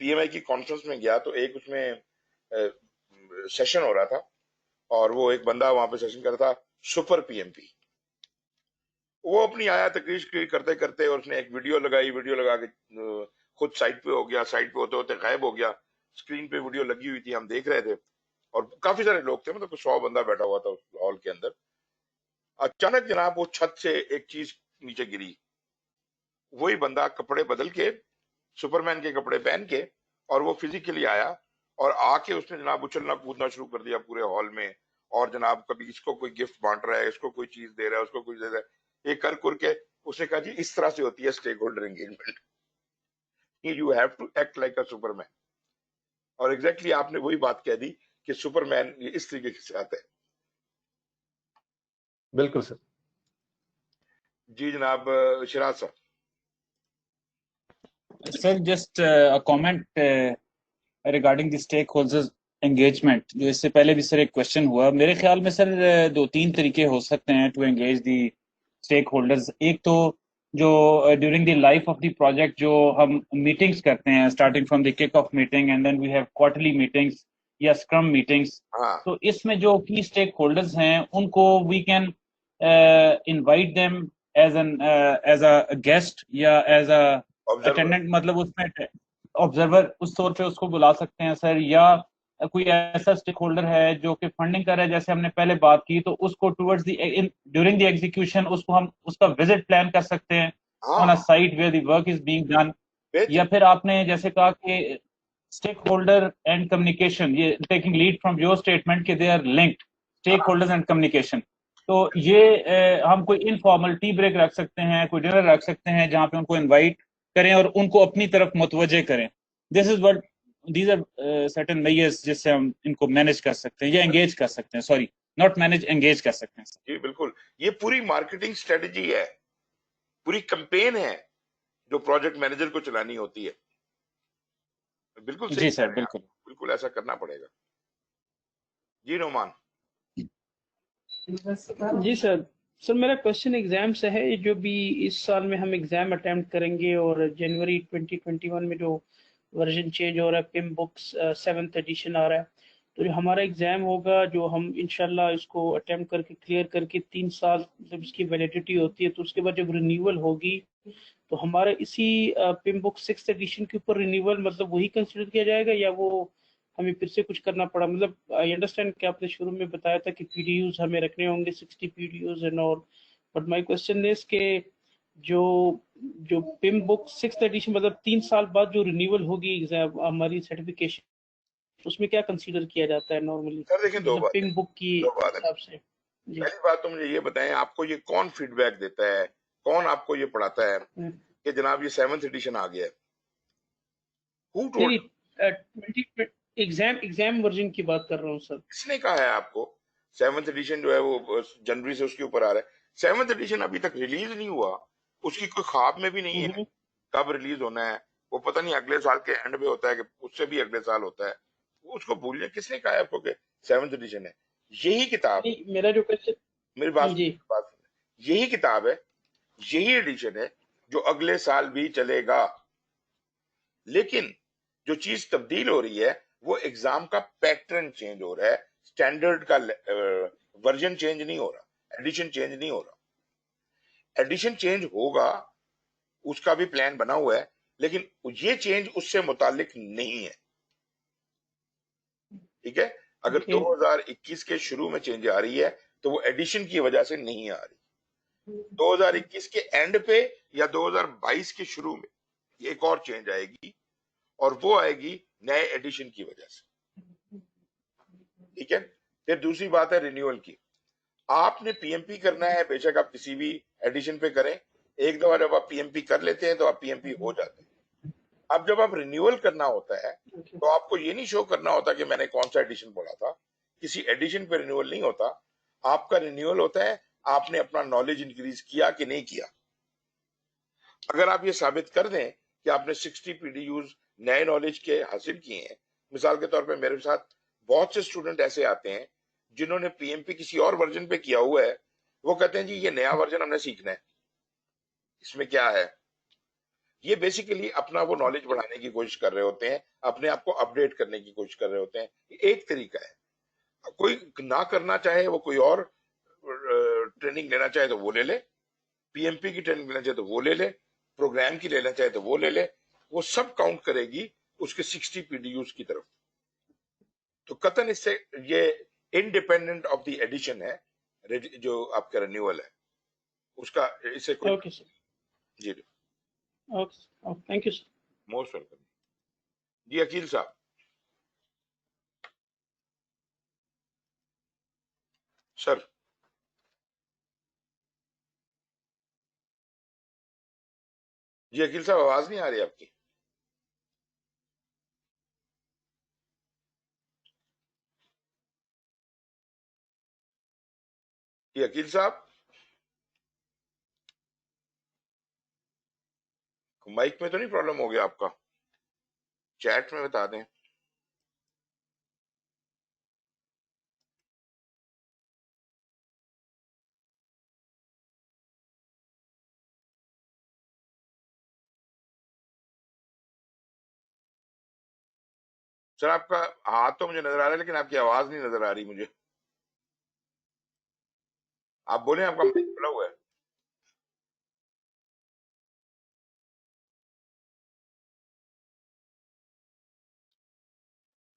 P M I کی conference میں گیا تو ایک اس میں session ہو رہا تھا اور وہ ایک بندہ وہاں پہ سیشن کر رہا تھا سپر پی ایم پی. وہ اپنی آیا تقریر کرتے کرتے اور اس نے ایک ویڈیو لگا کے خود سائٹ پہ ہو گیا, سائٹ پہ ہوتے ہوتے غائب ہو گیا. اسکرین پہ ویڈیو لگی ہوئی تھی, ہم دیکھ رہے تھے اور کافی سارے لوگ تھے, مطلب 100 بندہ بیٹھا ہوا تھا اس ہال کے اندر. اچانک جناب وہ چھت سے ایک چیز نیچے گری, وہی بندہ کپڑے بدل کے سپرمین کے کپڑے پہن کے اور وہ فزیکلی آیا اور آ کے اس نے جناب اچھلنا کودنا شروع کر دیا پورے ہال میں. اور جناب کبھی اس کو کوئی گفٹ بانٹ رہا ہے, اس کو کوئی چیز دے رہا ہے, اس کو کچھ دے رہا ہے, یہ کر کے اس نے کہا جی اس طرح سے ہوتی ہے stakeholder engagement, you have to act like a superman. اور ایگزیکٹلی آپ نے وہی بات کہہ دی کہ سپر مین یہ اس طریقے سے آتا ہے. بالکل سر. جی جناب Shiraz sahab. Sir just comment regarding the stake holders engagement, جو اس سے پہلے بھی سر ایک کوشچن ہوا. میرے خیال میں سر 2-3 طریقے ہو سکتے ہیں ٹو انگیج دی اسٹیک ہولڈرز. ایک تو جو during the life of the project جو ہم میٹنگس کرتے ہیں, starting from the kick off meeting and then we have quarterly meetings یا اسکرم میٹنگس. ہاں تو اس میں جو کی اسٹیک ہولڈرز ہیں ان کو we can invite them as a guest یا ایز اے اٹینڈنٹ, مطلب اس میں آبزرور اس طور پہ اس کو بلا سکتے ہیں سر. یا کوئی ایسا اسٹیک ہولڈر ہے جو کہ فنڈنگ کر رہا ہے, جیسے ہم نے پہلے بات کی, تو اس کو towards the during the execution اس کو ہم اس کا وزٹ پلان کر سکتے ہیں on a site where the work is being done. یا پھر آپ نے جیسے کہا کہ اسٹیک ہولڈر اینڈ کمیونیکیشن, یہ taking lead from your statement کہ they are linked stakeholders and communication. تو یہ ہم کوئی انفارمل ٹی بریک رکھ سکتے ہیں, کوئی ڈنر رکھ سکتے ہیں جہاں پہ ان کو انوائٹ کریں اور ان کو اپنی طرف متوجہ کریں. This is what these are certain measures جس سے ہم ان کو مینج کر سکتے ہیں یا انگیج کر سکتے ہیں. سوری ناٹ مینج, انگیج کر سکتے ہیں. جی بالکل, یہ پوری مارکیٹنگ اسٹریٹجی ہے, پوری کمپین ہے جو پروجیکٹ مینیجر کو چلانی ہوتی ہے. بالکل صحیح. جی سر بالکل بالکل ایسا کرنا پڑے گا. جی نعمان. جی سر میرا کوشچن ایگزام سے ہے. جو بھی اس سال میں ہم ایگزام اٹیمپٹ کریں گے اور جنوری 2021 میں جو ورژن چینج ہو رہا ہے, پم بکس 7th ایڈیشن آ رہا ہے, تو جو ہمارا ایگزام ہوگا جو ہم انشاءاللہ اس کو اٹیمپٹ کر کے کلیئر کر کے 3 سال جب اس کی ویلیڈیٹی ہوتی ہے, تو اس کے بعد جب رینیول ہوگی تو ہمارا اسی پم بک 6th ایڈیشن کے اوپر رینیول مطلب وہی کنسیڈر کیا جائے گا یا وہ ہمیں پھر سے کچھ کرنا پڑا؟ مطلب آئی انڈرسٹینڈ کہ آپ نے شروع میں بتایا تھا کہ پی ڈی یوز ہمیں رکھنے ہوں گے 60 P D use and all, but my question is کہ جو پم بک 6th ایڈیشن مطلب 3 سال بعد جو رینیول ہوگی ہماری سرٹیفکیشن, اس میں کیا کنسیڈر کیا جاتا ہے نارملی سر دیکھیں دو بات پم بک کی حساب سے؟ جی پہلی بات تو مجھے یہ بتائیں, آپ کو یہ کون فیڈ بیک دیتا ہے, کون آپ کو یہ پڑھاتا ہے کہ جناب یہ 7th ایڈیشن آ گیا ہے؟ Who told you? Exam version کی بات کر رہا ہوں سر. کس نے کہا ہے آپ کو 7th ایڈیشن جو ہے وہ جنوری سے اس کے اوپر آ رہا ہے؟ 7th ایڈیشن ابھی تک ریلیز نہیں ہوا, اس کی کوئی خواب میں بھی نہیں ہے کب ریلیز ہونا ہے. وہ پتہ نہیں اگلے سال کے اینڈ میں ہوتا ہے کہ اس سے بھی اگلے سال ہوتا ہے, اس کو بھول جائیں. کس نے کہا ہے آپ کو کہ 7th ایڈیشن ہے؟ یہی کتاب, میرا جو کوشچن, میری بات یہی کتاب ہے, یہی ایڈیشن ہے جو اگلے سال بھی چلے گا. لیکن جو چیز تبدیل ہو رہی ہے وہ ایگزام کا پیٹرن چینج ہو رہا ہے, سٹینڈرڈ کا ورژن چینج نہیں ہو رہا, ایڈیشن چینج نہیں ہو رہا. ایڈیشن چینج ہوگا, اس کا بھی پلان بنا ہوا ہے, لیکن یہ چینج اس سے متعلق نہیں ہے. ٹھیک ہے, اگر 2021 کے شروع میں چینج آ رہی ہے تو وہ ایڈیشن کی وجہ سے نہیں آ رہی. 2021 کے اینڈ پہ یا 2022 کے شروع میں ایک اور چینج آئے گی, اور وہ آئے گی نئے ایڈیشن کی وجہ سے. ٹھیک ہے. پھر دوسری بات ہے رینیول کی. آپ نے پی ایم پی کرنا ہے, بے شک آپ کسی بھی ایڈیشن پہ کریں, ایک دفعہ جب آپ پی ایم پی کر لیتے ہیں تو آپ پی ایم پی ہو جاتے ہیں. اب جب آپ رینیول کرنا ہوتا ہے تو آپ کو یہ نہیں شو کرنا ہوتا کہ میں نے کون سا ایڈیشن پڑھا تھا. کسی ایڈیشن پہ رینیول نہیں ہوتا, آپ کا رینیول ہوتا ہے آپ نے اپنا نالج انکریز کیا کہ نہیں کیا. اگر آپ یہ ثابت کر دیں کہ آپ نے 60 پی ڈی یوز نئے نالج کے حاصل کیے ہیں, مثال کے طور پہ میرے ساتھ بہت سے اسٹوڈنٹ ایسے آتے ہیں جنہوں نے پی ایم پی کسی اور ورژن پہ کیا ہوا ہے, وہ کہتے ہیں جی یہ نیا ورژن ہم نے سیکھنا ہے, اس میں کیا ہے. یہ بیسیکلی اپنا وہ نالج بڑھانے کی کوشش کر رہے ہوتے ہیں, اپنے آپ کو اپڈیٹ کرنے کی کوشش کر رہے ہوتے ہیں. ایک طریقہ ہے. کوئی نہ کرنا چاہے وہ کوئی اور ٹریننگ لینا چاہے تو وہ لے لے, پی ایم پی کی ٹریننگ لینا چاہے تو وہ لے لے, پروگرام کی لینا چاہے تو وہ لے لے, وہ سب کاؤنٹ کرے گی اس کے 60 پی ڈی یوز کی طرف. تو قطن اس سے یہ انڈیپینڈنٹ آف دی ایڈیشن ہے جو آپ کا رینیول ہے اس کا, اس سے کوئی. اوکے سر, جی okay, thank you sir. Most welcome. جی عقیل صاحب. سر جی عقیل صاحب آواز نہیں آ رہی آپ کی. جی عقیل صاحب مائک میں تو نہیں پرابلم ہو گیا آپ کا؟ چیٹ میں بتا دیں. سر آپ کا ہاتھ تو مجھے نظر آ رہا ہے لیکن آپ کی آواز نہیں نظر آ رہی مجھے. آپ بولیں, آپ کا مائک کھلا ہوا ہے.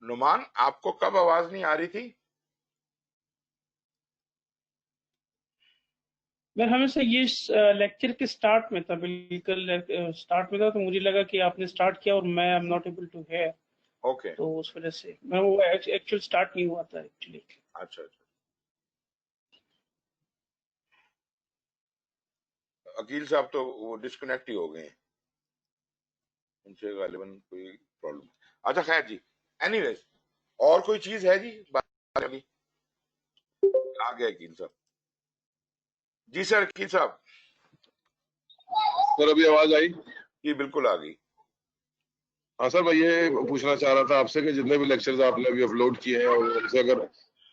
نعمان آپ کو کب آواز نہیں آ رہی تھی؟ میں ہمیشہ یہ لیکچر کے سٹارٹ میں تھا, بالکل سٹارٹ میں تھا, تو مجھے لگا کہ آپ نے سٹارٹ کیا اور میں am not able to hear, okay. تو اس وجہ سے میں وہ ایکچوئل سٹارٹ نہیں ہوا تھا ایکچولی. اچھا اچھا. عقیل صاحب تو وہ ڈسکنیکٹ ہی ہو گئے ہیں, ان سے غالباً کوئی پرابلم. اچھا خیر جی, اینی ویز اور کوئی چیز ہے جی بات ابھی آ گیا عقیل صاحب. جی سر عقیل صاحب. سر ابھی آواز آئی؟ جی بالکل آ گئی. ہاں سر, میں یہ پوچھنا چاہ رہا تھا آپ سے کہ جتنے بھی لیکچرز آپ نے ابھی اپلوڈ کیے ہیں اور ان سے اگر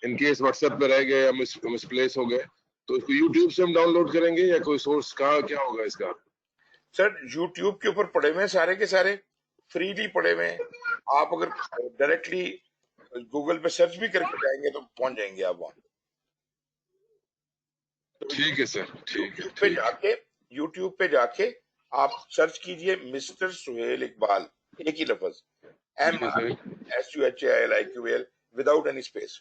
ان کیس واٹس ایپ پہ رہ گئے یا مس پلیس ہو گئے تو اس کو یوٹیوب سے ہم ڈاؤن لوڈ کریں گے یا کوئی سورس کہاں کیا ہوگا اس کا؟ سر یوٹیوب کے اوپر پڑے ہوئے سارے کے سارے فریلی پڑے ہوئے ہیں. آپ اگر ڈائریکٹلی گوگل پہ سرچ بھی کر کے جائیں گے تو پہنچ جائیں گے آپ وہاں. ٹھیک ہے سر, ٹھیک ہے, یوٹیوب پہ ٹھیک جا ہے. کے آپ سرچ کیجئے مسٹر سہیل اقبال, ایک ہی لفظ SUHAILIQAL وداؤٹ اینی اسپیس.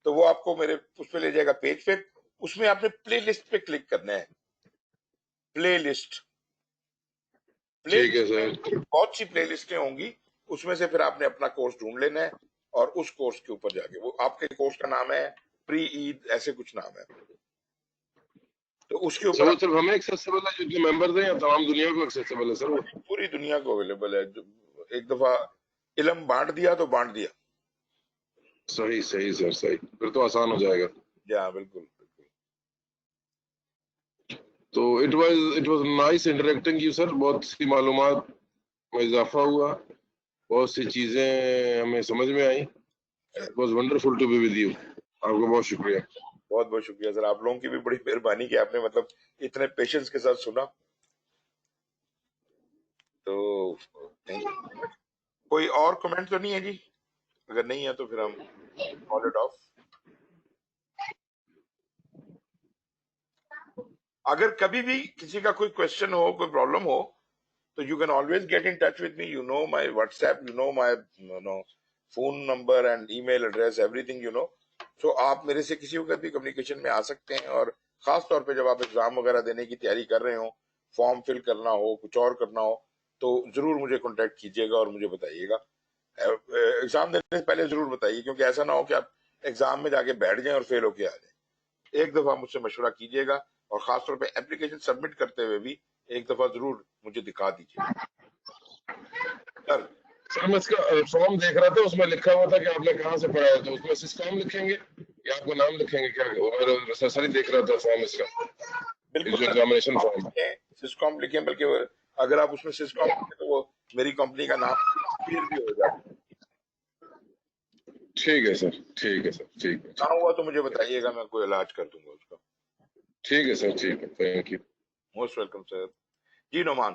تو وہ آپ کو میرے اس پہ لے جائے گا پیج پہ. اس میں آپ نے پلے لسٹ پہ کلک کرنا ہے. پلے لسٹ ٹھیک ہے سر. بہت سی پلے لسٹیں ہوں گی, اس میں سے پھر آپ نے اپنا کورس ڈھونڈ لینا ہے اور اس کورس کے اوپر جا کے, وہ آپ کے کورس کا نام ہے پری عید ایسے کچھ نام ہے, تو اس کے سر اوپر وہ صرف ہمیں ایکسیسیبل ہے جتنے ممبرز ہیں یا تمام دنیا کو ایکسیسیبل ہے سر وہ؟ پوری دنیا کو اویلیبل ہے. ایک دفعہ علم بانٹ دیا تو بانٹ دیا. صحیح صحیح سر, صحیح, پھر تو آسان ہو جائے گا. جی ہاں بالکل بالکل. تو it was nice interacting you sir, بہت سی معلومات میں اضافہ ہوا, بہت سی چیزیں ہمیں سمجھ میں آئیں. It was wonderful to be with you. آپ کا بہت شکریہ. بہت بہت شکریہ سر, آپ لوگوں کی بھی بڑی مہربانی کہ آپ نے مطلب اتنے پیشنس کے ساتھ سنا. تو کوئی اور کمنٹ تو نہیں ہے جی؟ اگر نہیں ہے تو پھر ہم کال اٹ آف. اگر کبھی بھی کسی کا کوئی کوشچن ہو, کوئی پرابلم ہو, تو you can always get in touch with me. You know my WhatsApp, you know my phone number and email address, everything you know. So آپ میرے سے کسی وقت بھی کمیونیکیشن میں آ سکتے ہیں, اور خاص طور پہ جب آپ ایگزام وغیرہ دینے کی تیاری کر رہے ہوں, فارم فل کرنا ہو, کچھ اور کرنا ہو, تو ضرور مجھے کانٹیکٹ کیجیے گا اور مجھے بتائیے گا. ایگزام دینے سے پہلے ضرور بتائیے, کیونکہ ایسا نہ ہو کہ آپ ایگزام میں جا کے بیٹھ جائیں اور فیل ہو کے آ جائیں. ایک دفعہ مجھ سے مشورہ کیجیے گا, اور خاص طور پہ اپلیکیشن سبمٹ کرتے ہوئے بھی ایک دفعہ ضرور مجھے دکھا دیجیے. سر میں اس کا فارم دیکھ رہا تھا, اس میں لکھا ہوا تھا کہ آپ نے کہاں سے پڑھا ہے, تو اس میں سسکام لکھیں گے یا آپ کو نام لکھیں گے کیا؟ سر دیکھ رہا تھا فارم اس کا, بالکل جو ایگزامینیشن فارم ہے. سسکام لکھیں, بلکہ اگر آپ اس میں سسکام لکھیں تو وہ میری کمپنی کا نام کلیئر بھی ہو جاتا ہے. ٹھیک ہے سر, ٹھیک ہے سر, ٹھیک ہے, نہ ہوا تو مجھے بتائیے گا, میں کوئی علاج کر دوں گا اس کا. ٹھیک ہے سر, ٹھیک ہے, thank you. Most welcome sir. جی نعمان.